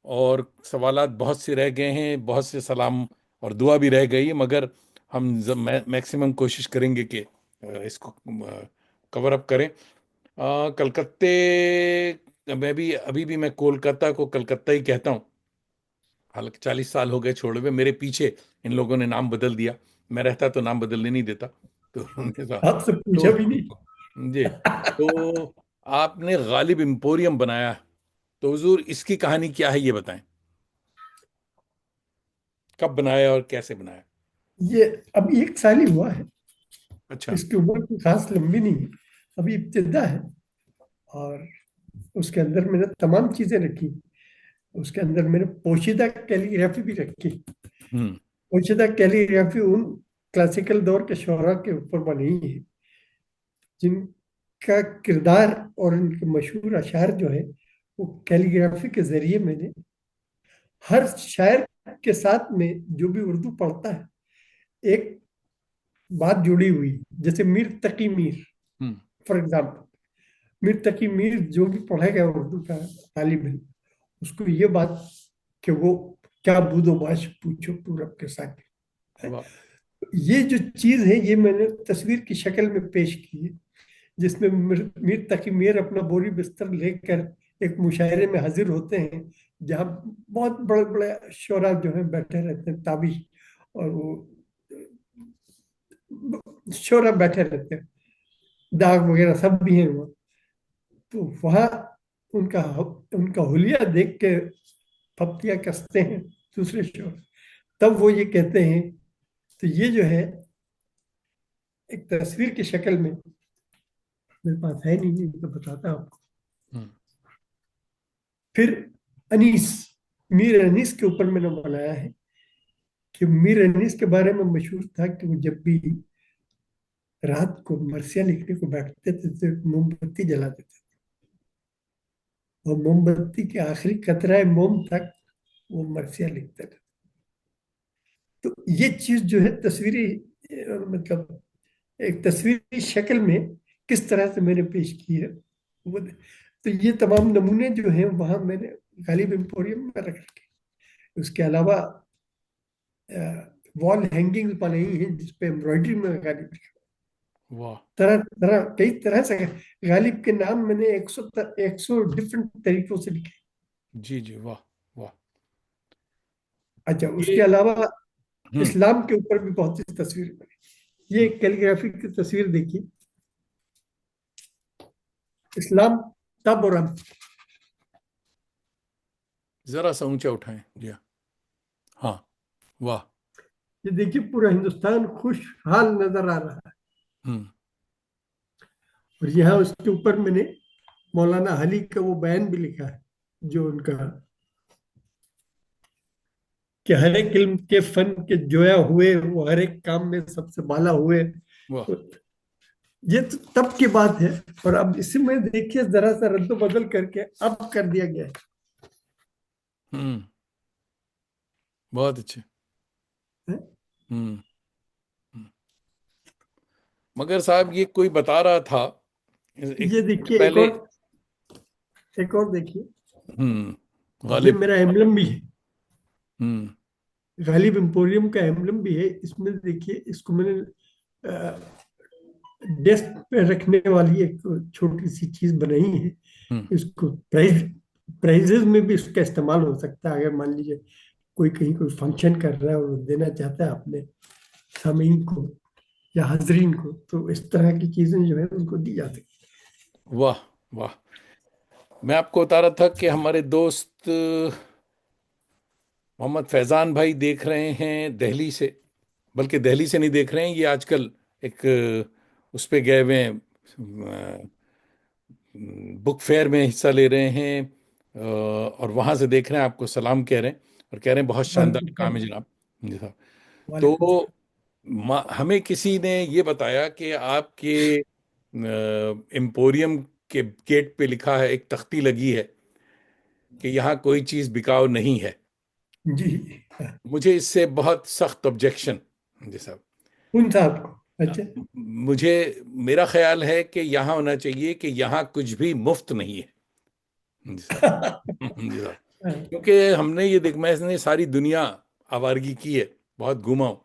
और सवालात बहुत से रह गए हैं, बहुत से सलाम और दुआ भी रह गई है, मगर हम मैक्सिमम कोशिश करेंगे कि इसको कवर अप करें। कलकत्ते, मैं भी अभी भी मैं कोलकाता को कलकत्ता ही कहता हूँ। हालांकि 40 साल हो गए छोड़े हुए, मेरे पीछे इन लोगों ने नाम बदल दिया। मैं रहता तो नाम बदलने नहीं देता। तो है। आपसे पूछा तो भी नहीं। जी, तो आपने गालिब एम्पोरियम बनाया, तो हुजूर इसकी कहानी क्या है ये बताएं। कब बनाया और कैसे बनाया। ये अभी एक साल ही हुआ है, अच्छा। इसकी उम्र कोई खास लंबी नहीं है, अभी इब्तिदा है। और उसके अंदर मैंने तमाम चीजें रखी। उसके अंदर मैंने पोशीदा कैलीग्राफी भी रखी। हम्म। पोशीदा कैलीग्राफी उन क्लासिकल दौर के शोरा के ऊपर बनी है जिनका किरदार और उनके मशहूर अशार जो है वो कैलीग्राफी के जरिए मैंने हर शायर के साथ में, जो भी उर्दू पढ़ता है, एक बात जुड़ी हुई। जैसे मीर तकी मीर, हम्म। फॉर एग्जाम्पल, मीर तकी मीर जो भी पढ़ेगा उर्दू का तालिब है, उसको ये बात कि वो क्या बूदो बाश पूछो पूरब के साथ है। वाह। ये जो चीज है ये मैंने तस्वीर की शक्ल में पेश की है, जिसमें मीर तकी मीर अपना बोरी बिस्तर लेकर एक मुशायरे में हाजिर होते हैं, जहाँ बहुत बड़े बड़े शोरा जो है बैठे रहते हैं, ताबिश, और वो शोरा बैठे रहते हैं, दाग वगैरह सब भी हैं वो। तो वहाँ उनका उनका हुलिया देख के फप्तियाँ कसते हैं दूसरे शोर, तब वो ये कहते हैं। तो ये जो है एक तस्वीर की शक्ल में, मेरे पास है नहीं, नहीं तो बताता आपको। हम्म। फिर अनीस, मीर अनीस के ऊपर मैंने बनाया है कि मीर अनीस के बारे में मशहूर था कि वो जब भी रात को मरसिया लिखने को बैठते थे तो एक मोमबत्ती जलाते थे, और मोमबत्ती के आखिरी कतराए मोम तक वो मरसिया लिखते थे। तो ये चीज जो है तस्वीरी, मतलब एक तस्वीरी शक्ल में किस तरह से मैंने पेश की है वो। तो ये तमाम नमूने जो हैं वहाँ मैंने गालिब एम्पोरियम में रख रखे। उसके अलावा वॉल हैंगिंग्स बनाई हैं जिसपे एम्ब्रॉयडरी में गालिब लिखा, वाह। तरह तरह कई तरह से गालिब के नाम मैंने 100 डिफरेंट तरीकों से लिखे। जी जी, वाह वाह। अच्छा, ये। उसके अलावा हम्म। इस्लाम के ऊपर भी बहुत सी तस्वीर बनी। ये कैलीग्राफी की तस्वीर देखिए, इस्लाम तब और अब। जरा सा ऊंचा उठाएं जी, हाँ। हाँ, वाह। ये देखिए पूरा हिंदुस्तान खुशहाल नजर आ रहा है। हम्म। और यहाँ उसके ऊपर मैंने मौलाना अली का वो बयान भी लिखा है, जो उनका कि हर एक इल्म के फन के जोया हुए वो हर एक काम में सबसे बाला हुए। वाह। ये तो तब की बात है, और अब इसमें देखिए जरा सा रद्द बदल करके अब कर दिया गया हम्म। बहुत अच्छे। है। हम्म। हम्म। मगर साहब, ये कोई बता रहा था एक ये देखिए एक पहले। और, एक और देखिए, ये गालिब। मेरा एम्बलम भी है, हम्म। गालिब एम्पोरियम का एम्बलम भी है। इसमें देखिए, इसको मैंने डेस्क पे रखने वाली एक छोटी सी चीज बनाई है। हम्म। इसको प्राइजेस में भी इसका इस्तेमाल हो सकता है। अगर मान लीजिए कोई कहीं कोई फंक्शन कर रहा है और देना चाहता है अपने सामीन को या हाजरीन को, तो इस तरह की चीजें जो है उनको दी जा सकती वाह वाह। मैं आपको बता रहा था कि हमारे दोस्त मोहम्मद फैजान भाई देख रहे हैं दिल्ली से, बल्कि दिल्ली से नहीं देख रहे हैं, ये आजकल एक उस पे गए हुए हैं, बुक फेयर में हिस्सा ले रहे हैं, और वहां से देख रहे हैं, आपको सलाम कह रहे हैं और कह रहे हैं बहुत शानदार वालेकुम काम सलाम। है जनाब। जी साहब। वालेकुम तो सलाम। हमें किसी ने ये बताया कि आपके एम्पोरियम के गेट पे लिखा है, एक तख्ती लगी है कि यहाँ कोई चीज बिकाऊ नहीं है। जी। मुझे इससे बहुत सख्त ऑब्जेक्शन। जी साहब। कौन सा आपको? अच्छा। मुझे, मेरा ख्याल है कि यहाँ होना चाहिए कि यहाँ कुछ भी मुफ्त नहीं है। जी साहब। जी साहब। क्योंकि हमने ये देख, मैंने सारी दुनिया आवारगी की है, बहुत घूमा हूं,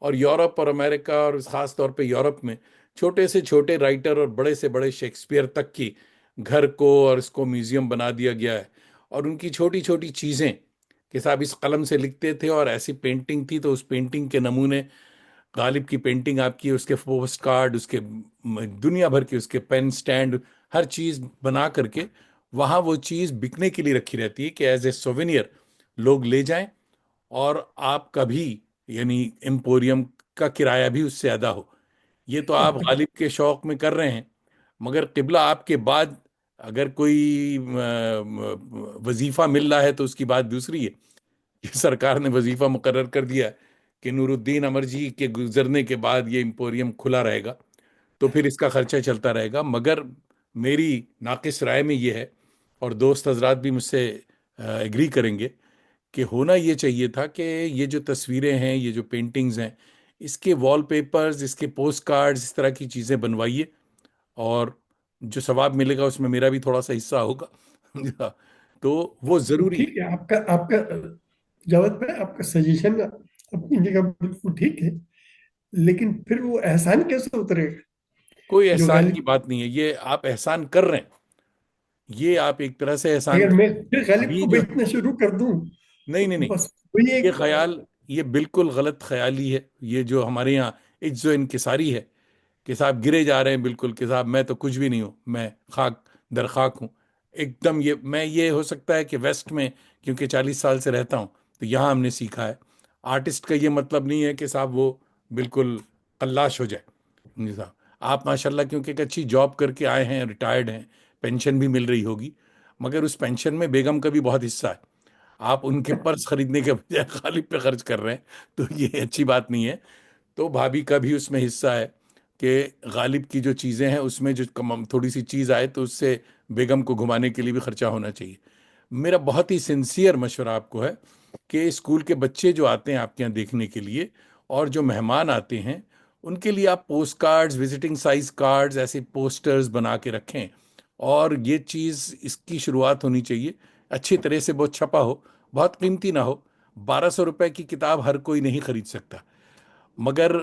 और यूरोप और अमेरिका और ख़ास तौर पे यूरोप में छोटे से छोटे राइटर और बड़े से बड़े शेक्सपियर तक की घर को और इसको म्यूजियम बना दिया गया है। और उनकी छोटी छोटी चीज़ें कि साहब इस कलम से लिखते थे, और ऐसी पेंटिंग थी तो उस पेंटिंग के नमूने, गालिब की पेंटिंग आपकी, उसके पोस्ट कार्ड, उसके दुनिया भर के उसके पेन स्टैंड, हर चीज़ बना करके वहाँ वो चीज़ बिकने के लिए रखी रहती है कि एज ए सोवेनियर लोग ले जाएं, और आपका भी, यानी एम्पोरियम का किराया भी उससे अदा हो। ये तो आप गालिब के शौक में कर रहे हैं, मगर किबला आपके बाद अगर कोई वजीफा मिल रहा है तो उसकी बात दूसरी है कि सरकार ने वजीफा मुकर्रर कर दिया है कि नूरुद्दीन अमर जी के गुजरने के बाद ये एम्पोरियम खुला रहेगा, तो फिर इसका खर्चा चलता रहेगा। मगर मेरी नाकिस राय में ये है, और दोस्त हजरात भी मुझसे एग्री करेंगे, कि होना ये चाहिए था कि ये जो तस्वीरें हैं, ये जो पेंटिंग्स हैं, इसके वॉलपेपर्स, इसके पोस्ट कार्ड्स, इस तरह की चीज़ें बनवाइए, और जो सवाब मिलेगा उसमें मेरा भी थोड़ा सा हिस्सा होगा। तो वो वो ज़रूरी है। ठीक है, आपका आपका जवाब है, आपका सजेशन अपनी जगह बिल्कुल ठीक है। लेकिन फिर वो एहसान कैसे उतरेगा कोई जो एहसान की गालिब? बात नहीं है, ये आप एहसान कर रहे हैं, ये आप एक तरह से एहसान अगर कर मैं रहे हैं। फिर गालिब अभी को जो, बेचना शुरू कर दूं नहीं तो नहीं नहीं, बस वही ये एक ख्याल, ये बिल्कुल गलत ख्याली है। ये जो हमारे यहाँ इज्जो इनकिसारी है कि साहब गिरे जा रहे हैं बिल्कुल, कि साहब मैं तो कुछ भी नहीं हूँ, मैं खाक दर खाक हूँ एकदम। ये मैं, ये हो सकता है कि वेस्ट में, क्योंकि 40 साल से रहता हूँ, तो यहाँ हमने सीखा है आर्टिस्ट का ये मतलब नहीं है कि साहब वो बिल्कुल कल्लाश हो जाए। जी साहब। आप माशाल्लाह क्योंकि एक अच्छी जॉब करके आए हैं, रिटायर्ड हैं, पेंशन भी मिल रही होगी, मगर उस पेंशन में बेगम का भी बहुत हिस्सा है। आप उनके पर्स खरीदने के बजाय गालिब पे खर्च कर रहे हैं, तो ये अच्छी बात नहीं है। तो भाभी का भी उसमें हिस्सा है कि गालिब की जो चीज़ें हैं उसमें जो कम थोड़ी सी चीज़ आए तो उससे बेगम को घुमाने के लिए भी खर्चा होना चाहिए। मेरा बहुत ही सिंसियर मशवरा आपको है कि स्कूल के बच्चे जो आते हैं आपके यहाँ देखने के लिए, और जो मेहमान आते हैं, उनके लिए आप post cards, visiting size cards, ऐसे पोस्टर्स बना के रखें। और ये चीज़, इसकी शुरुआत होनी चाहिए अच्छी तरह से, बहुत छपा हो, बहुत कीमती ना हो। 1200 रुपए की किताब हर कोई नहीं खरीद सकता, मगर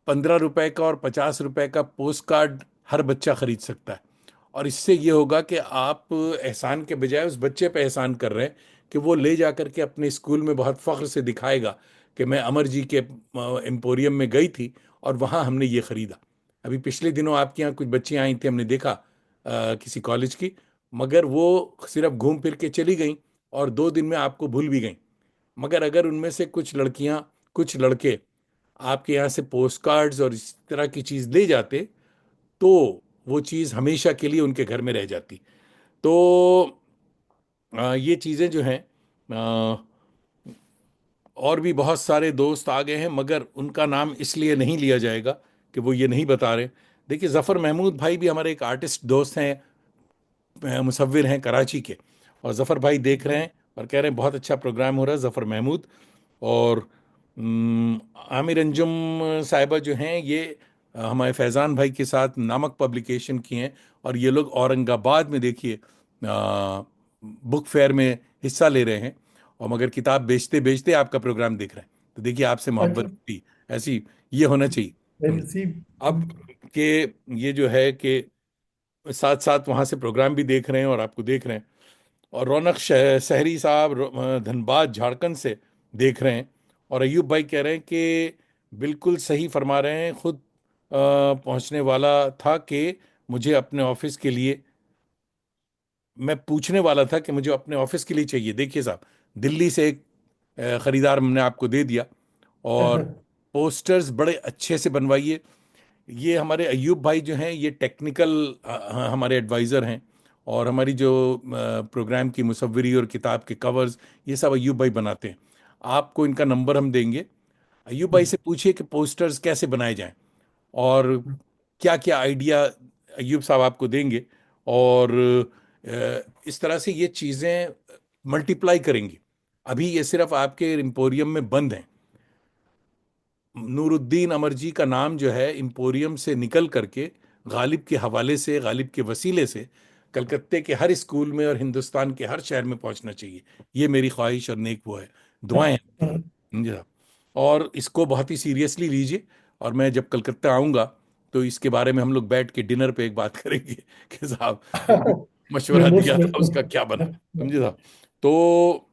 15 रुपए का और 50 रुपए का पोस्ट कार्ड हर बच्चा खरीद सकता है। और इससे ये होगा कि आप एहसान के बजाय उस बच्चे पे एहसान कर रहे हैं कि वो ले जा करके अपने स्कूल में बहुत फख्र से दिखाएगा कि मैं अमर जी के एम्पोरियम में गई थी और वहाँ हमने ये खरीदा। अभी पिछले दिनों आपके यहाँ कुछ बच्चियाँ आई थी, हमने देखा किसी कॉलेज की, मगर वो सिर्फ घूम फिर के चली गई और 2 दिन में आपको भूल भी गई। मगर अगर उनमें से कुछ लड़कियां, कुछ लड़के आपके यहाँ से पोस्ट कार्ड्स और इस तरह की चीज़ ले जाते, तो वो चीज़ हमेशा के लिए उनके घर में रह जाती। तो ये चीज़ें जो हैं, अ, और भी बहुत सारे दोस्त आ गए हैं, मगर उनका नाम इसलिए नहीं लिया जाएगा कि वो ये नहीं बता रहे। देखिए, ज़फ़र महमूद भाई भी हमारे एक आर्टिस्ट दोस्त हैं, मुसव्विर हैं कराची के, और ज़फ़र भाई देख रहे हैं और कह रहे हैं बहुत अच्छा प्रोग्राम हो रहा है। ज़फ़र महमूद और आमिर अंजुम साहिबा जो हैं, ये हमारे फैज़ान भाई के साथ नामक पब्लिकेशन की हैं, और ये लोग औरंगाबाद में देखिए बुक फेयर में हिस्सा ले रहे हैं, और मगर किताब बेचते बेचते आपका प्रोग्राम देख रहे हैं। तो देखिए, आपसे अच्छा। मोहब्बत भी ऐसी ये होना चाहिए। नसीब। अब के ये जो है कि साथ साथ वहाँ से प्रोग्राम भी देख रहे हैं और आपको देख रहे हैं, और रौनक सहरी साहब धनबाद झारखंड से देख रहे हैं, और अयूब भाई कह रहे हैं कि बिल्कुल सही फरमा रहे हैं, खुद पहुंचने वाला था कि मुझे अपने ऑफिस के लिए मैं पूछने वाला था कि मुझे अपने ऑफिस के लिए चाहिए। देखिए साहब, दिल्ली से एक खरीदार हमने आपको दे दिया, और पोस्टर्स बड़े अच्छे से बनवाइए। ये हमारे अयूब भाई जो हैं, ये टेक्निकल हमारे एडवाइज़र हैं, और हमारी जो प्रोग्राम की मुसव्वरी और किताब के कवर्स, ये सब अयूब भाई बनाते हैं। आपको इनका नंबर हम देंगे। अयूब भाई से पूछिए कि पोस्टर्स कैसे बनाए जाएं, और क्या क्या आइडिया अयूब साहब आपको देंगे, और इस तरह से ये चीज़ें मल्टीप्लाई करेंगी। अभी ये सिर्फ आपके एम्पोरियम में बंद हैं। नूरुद्दीन अमर जी का नाम जो है एम्पोरियम से निकल करके गालिब के हवाले से, गालिब के वसीले से कलकत्ते के हर स्कूल में और हिंदुस्तान के हर शहर में पहुंचना चाहिए। ये मेरी ख्वाहिश और नेक वो है, दुआएं हैं आपके लिए। समझे साहब? और इसको बहुत ही सीरियसली लीजिए, और मैं जब कलकत्ता आऊंगा तो इसके बारे में हम लोग बैठ के डिनर पे एक बात करेंगे कि साहब वो जो मैं मशवरा मोस्ट दिया था उसका क्या बना। वेलकम। समझे साहब? तो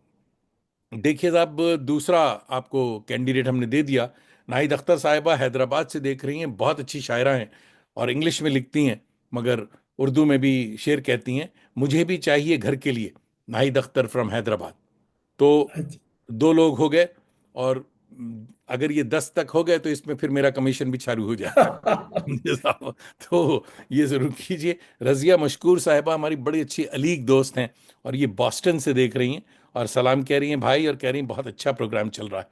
देखिए साहब, दूसरा आपको कैंडिडेट हमने दे दिया। नाहिद अख्तर साहिबा हैदराबाद से देख रही हैं, बहुत अच्छी शायरा हैं और इंग्लिश में लिखती हैं, मगर उर्दू में भी शेर कहती हैं। मुझे भी चाहिए घर के लिए, नाहिद अख्तर फ्रॉम हैदराबाद। तो अच्छा। दो लोग हो गए, और अगर ये 10 तक हो गए तो इसमें फिर मेरा कमीशन भी चालू हो जाएगा। समझे साहब? तो ये जरूर कीजिए। रजिया मशकूर साहिबा हमारी बड़ी अच्छी अलीग दोस्त हैं, और ये बॉस्टन से देख रही हैं, और सलाम कह रही हैं भाई, और कह रही हैं बहुत अच्छा प्रोग्राम चल रहा है,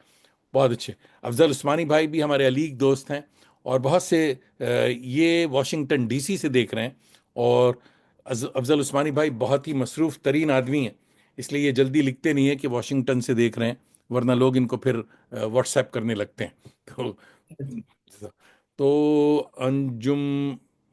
बहुत अच्छे। अफजल उस्मानी भाई भी हमारे अलीग दोस्त हैं, और बहुत से ये वाशिंगटन डीसी से देख रहे हैं। और अफजल उस्मानी भाई बहुत ही मसरूफ़ तरीन आदमी हैं, इसलिए ये जल्दी लिखते नहीं है कि वाशिंगटन से देख रहे हैं, वरना लोग इनको फिर व्हाट्सएप करने लगते हैं। तो अंजुम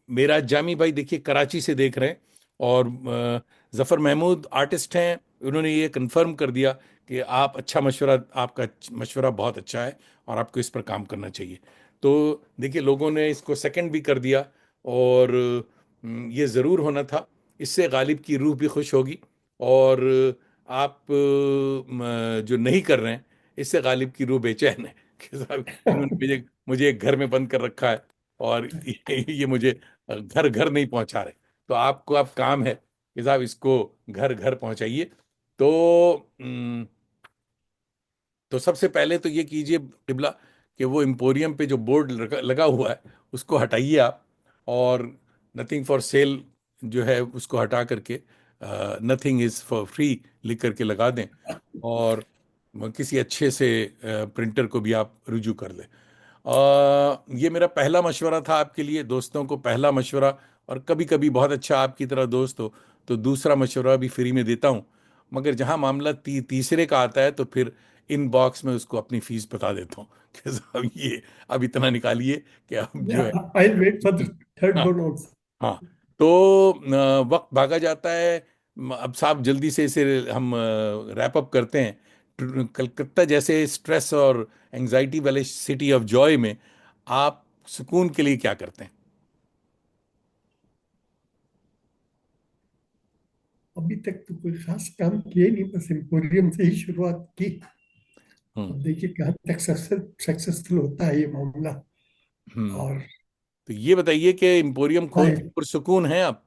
मेरा जामी भाई देखिए कराची से देख रहे हैं, और जफ़र महमूद आर्टिस्ट हैं, उन्होंने ये कंफर्म कर दिया कि आप अच्छा मशवरा, आपका मशवरा बहुत अच्छा है, और आपको इस पर काम करना चाहिए। तो देखिए, लोगों ने इसको सेकंड भी कर दिया, और ये ज़रूर होना था। इससे गालिब की रूह भी खुश होगी, और आप जो नहीं कर रहे हैं, इससे गालिब की रूह बेचैन है कि साहब इन्होंने मुझे एक घर में बंद कर रखा है, और ये मुझे घर घर नहीं पहुंचा रहे। तो आपको अब काम है कि साहब इसको घर घर पहुंचाइए। तो तो सबसे पहले तो ये कीजिए किबला, कि वो एम्पोरियम पे जो बोर्ड लगा हुआ है उसको हटाइए आप, और नथिंग फॉर सेल जो है उसको हटा करके नथिंग इज फॉर फ्री लिख करके लगा दें, और किसी अच्छे से प्रिंटर को भी आप रुजू कर लें। ये मेरा पहला मशवरा था आपके लिए, दोस्तों को पहला मशवरा। और कभी कभी बहुत अच्छा आपकी तरह दोस्त हो तो दूसरा मशवरा भी फ्री में देता हूँ, मगर जहाँ मामला तीसरे का आता है तो फिर इनबॉक्स में उसको अपनी फीस बता देता हूँ कि साहब ये अब इतना निकालिए कि अब जो है। I wait for the third हाँ, वन ऑल्सो। हाँ। तो वक्त भागा जाता है। अब साहब जल्दी से इसे हम रैप अप करते हैं। कलकत्ता जैसे स्ट्रेस और एंजाइटी वाले सिटी ऑफ जॉय में आप सुकून के लिए क्या करते हैं? अभी तक तो कोई खास काम किए नहीं, बस एम्पोरियम से ही शुरुआत की। हम्म। अब देखिए कहाँ तक सक्सेसफुल होता है ये मामला। हम्म। और तो ये बताइए कि एम्पोरियम खोल के आई पुरसुकून हैं आप?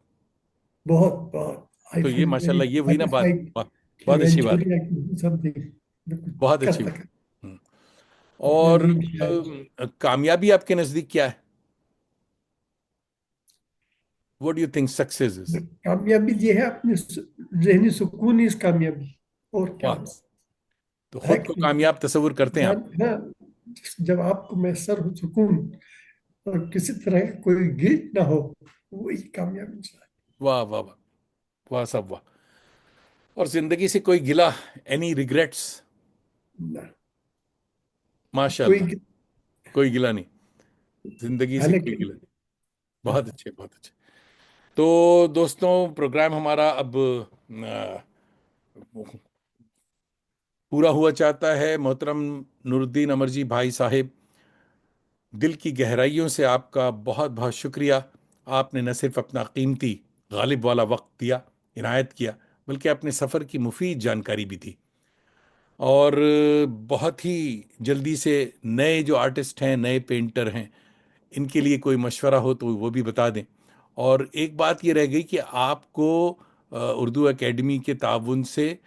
बहुत बहुत आई तो ये फील वेरी माशाल्लाह, ये वही ना बात। सेटिस्फाइड वाह, कि बहुत अच्छी बात, eventually I can do something जो कुछ बहुत कर अच्छी बात। सका हम्म। अपना और नीड शायद। कामयाबी आपके नजदीक क्या है? What do you think success is? कामयाबी ये है अपने जहनी सुकून ही इस कामयाबी, और क्या वाह। हो तो है खुद को कि नहीं। कामयाब तस्वुर करते हैं आप? हाँ, जब आपको मैसर हो सुकून और किसी तरह का कोई गिल्ट ना हो, वही कामयाबी इंसान वाह वाह वाह, वाह सब वाह। और जिंदगी से कोई गिला, एनी रिग्रेट्स? है। ना माशाल्लाह, कोई कोई गिला नहीं, जिंदगी से कोई हालांकि गिला नहीं। बहुत अच्छे, बहुत अच्छे। तो दोस्तों, प्रोग्राम हमारा अब पूरा हुआ चाहता है। मोहतरम नूरुद्दीन अमरजी भाई साहिब, दिल की गहराइयों से आपका बहुत बहुत शुक्रिया। आपने न सिर्फ अपना कीमती गालिब वाला वक्त दिया, इनायत किया, बल्कि अपने सफ़र की मुफीद जानकारी भी दी। और बहुत ही जल्दी से नए जो आर्टिस्ट हैं, नए पेंटर हैं, इनके लिए कोई मशवरा हो तो वो भी बता दें। और एक बात ये रह गई कि आपको उर्दू एकेडमी के ताउन से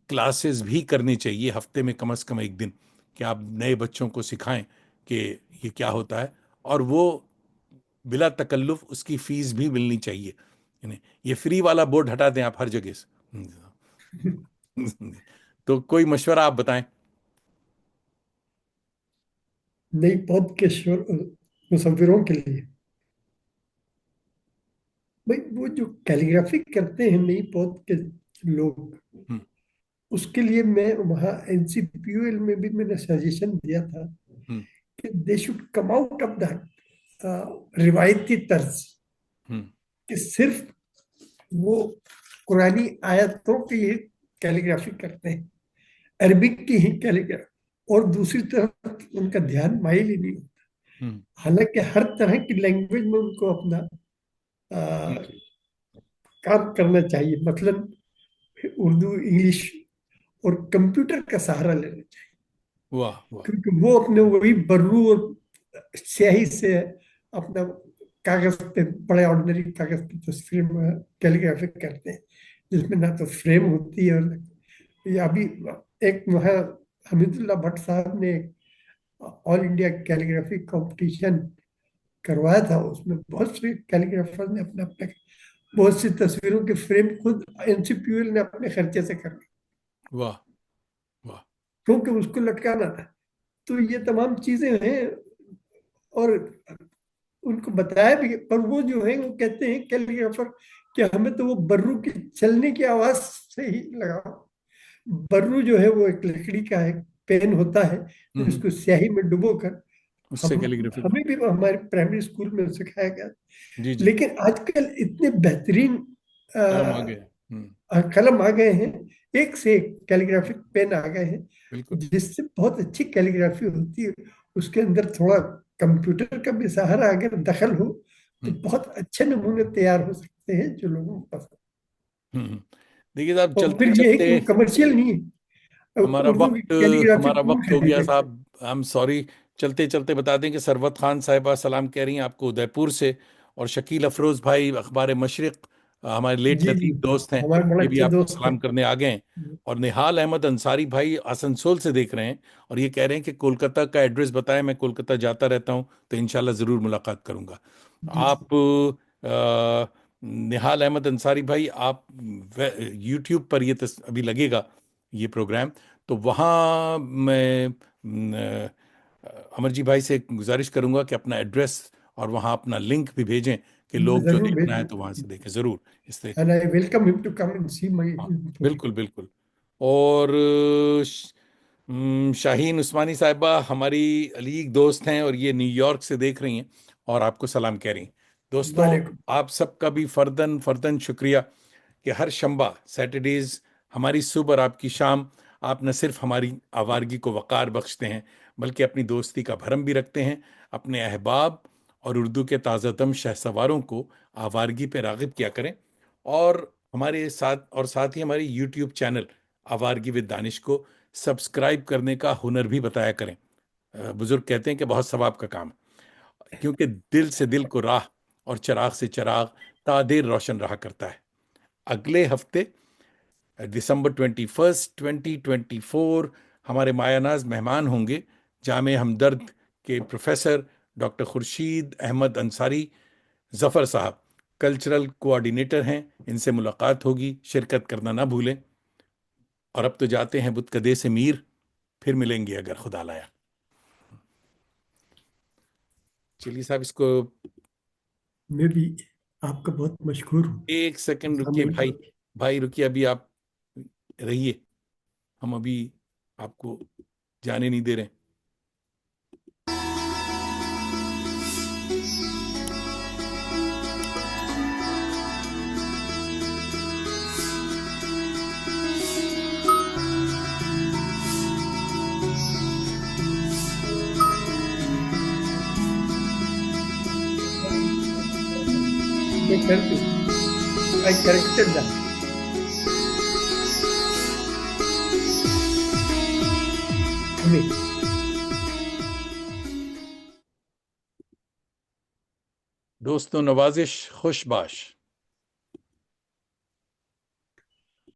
क्लासेस भी करनी चाहिए, हफ्ते में कम से कम एक दिन, कि आप नए बच्चों को सिखाएं कि ये क्या होता है, और वो बिला तकल्लुफ उसकी फीस भी मिलनी चाहिए। यानी ये फ्री वाला बोर्ड हटा दें आप हर जगह से। तो कोई मशवरा आप बताएं। नई पौध के मुसव्विरों के लिए, भाई वो जो कैलीग्राफी करते हैं नई पौध के लोग, हम्म। उसके लिए मैं वहाँ एनसीपीयूएल में भी मैंने सजेशन दिया था हम्म। कि they should come out of the रिवायती तर्ज, हम्म। कि सिर्फ वो कुरानी आयतों की ही कैलीग्राफी करते हैं, अरबिक की ही कैलीग्राफी, और दूसरी तरफ उनका ध्यान माइल ही नहीं होता। हम्म। हालांकि हर तरह की लैंग्वेज में उनको अपना जी आ, जी। काम करना चाहिए, मतलब उर्दू, इंग्लिश और कंप्यूटर का सहारा लेना चाहिए, वाह वाह। क्योंकि वो अपने वही बर्रू और स्याही से अपना कागज पे, बड़े ऑर्डिनरी कागज पे तस्वीर में कैलीग्राफी करते हैं, जिसमें ना तो फ्रेम होती है, और ये अभी एक वहाँ हमीदुल्लाह भट्ट साहब ने ऑल इंडिया कैलीग्राफी कंपटीशन करवाया था, उसमें बहुत से कैलीग्राफर ने अपने अपने बहुत सी तस्वीरों के फ्रेम खुद एनसीपीयूएल ने अपने खर्चे से कर, वाह वाह। क्योंकि उसको लटकाना था। तो ये तमाम चीजें हैं, और उनको बताया भी, पर वो जो है वो कहते हैं कैलीग्राफर कि हमें तो वो बर्रू की चलने की आवाज से ही लगाओ। बर्रू जो है वो एक लकड़ी का एक पेन होता है, हम्म। जिसको स्याही में डुबो कर उससे हम, कैलीग्राफी। हमें भी हमारे प्राइमरी स्कूल में सिखाया गया। जी जी। लेकिन आजकल इतने बेहतरीन कलम आ गए। कलम आ गए हैं, एक से एक कैलीग्राफिक पेन आ गए हैं, बिल्कुल। जिससे बहुत अच्छी कैलीग्राफी होती है। उसके अंदर थोड़ा कंप्यूटर का भी सहारा अगर दखल हो, तो हम्म। बहुत अच्छे नमूने तैयार हो सकते हैं जो लोगों को पसंद। हम्म। देखिए साहब, और चलते फिर ये है कि चलते वो कमर्शियल नहीं है, हमारा उर्दू की वक्त कैलीग्राफी हमारा कौन वक्त हो गया खरीदेगा। साहब। I am sorry. चलते चलते बता दें कि सरवत खान साहिबा सलाम कह रही हैं आपको उदयपुर से, और शकील अफरोज भाई अखबार मशरिक, हमारे लेट जी जी, लतीफ़ दोस्त हैं, हमारे बड़े ये भी अच्छे आपको दोस्त हैं। सलाम करने आ गए हैं। और निहाल अहमद अंसारी भाई आसनसोल से देख रहे हैं, और ये कह रहे हैं कि कोलकाता का एड्रेस बताएं, मैं कोलकाता जाता रहता हूं, तो इंशाल्लाह ज़रूर मुलाकात करूंगा। जी जी, आप निहाल अहमद अंसारी भाई, आप यूट्यूब पर ये अभी लगेगा ये प्रोग्राम, तो वहाँ मैं अमर जी भाई से गुजारिश करूंगा कि अपना एड्रेस और वहाँ अपना लिंक भी भेजें, कि लोग जो जरूर देखना है तो वहाँ भेजूंगा। से देखें ज़रूर। इससे and I welcome him to come and see my हाँ, प्रोग्राम। बिल्कुल बिल्कुल। और शाहीन उस्मानी साहिबा हमारी अलीग दोस्त हैं, और ये न्यूयॉर्क से देख रही हैं, और आपको सलाम कह रही हैं। दोस्तों, वालेकुम। आप सबका भी फर्दन फर्दन शुक्रिया कि हर शंबा सैटरडेज हमारी सुबह और आपकी शाम, आप न सिर्फ हमारी आवारगी को वक़ार बख्शते हैं, बल्कि अपनी दोस्ती का भरम भी रखते हैं। अपने अहबाब और उर्दू के ताज़ादम शहसवारों को आवारगी पे राग़िब किया करें, और हमारे साथ, और साथ ही हमारे यूट्यूब चैनल आवारगी विद दानिश को सब्सक्राइब करने का हुनर भी बताया करें। बुजुर्ग कहते हैं कि बहुत सवाब का काम है, क्योंकि दिल से दिल को राह, और चिराग से चिराग तादेर रोशन रहा करता है। अगले हफ्ते दिसंबर 21 2024 हमारे मायानाज मेहमान होंगे जामे हमदर्द के प्रोफेसर डॉक्टर खुर्शीद अहमद अंसारी जफर साहब, कल्चरल कोऑर्डिनेटर हैं। इनसे मुलाकात होगी, शिरकत करना ना भूलें। और अब तो जाते हैं बुतकदे से मीर, फिर मिलेंगे अगर खुदा लाया। चलिए साहब, इसको मैं भी आपका बहुत मशहूर हूँ। एक सेकंड अस्सलाम रुकिए भाई। वालेकुम। भाई रुकिए, अभी आप रहिए, हम अभी आपको जाने नहीं दे रहे। मैं कर दूँ, आई करेक्टेड दैट। हमें दोस्तों, नवाजिश खुशबाश।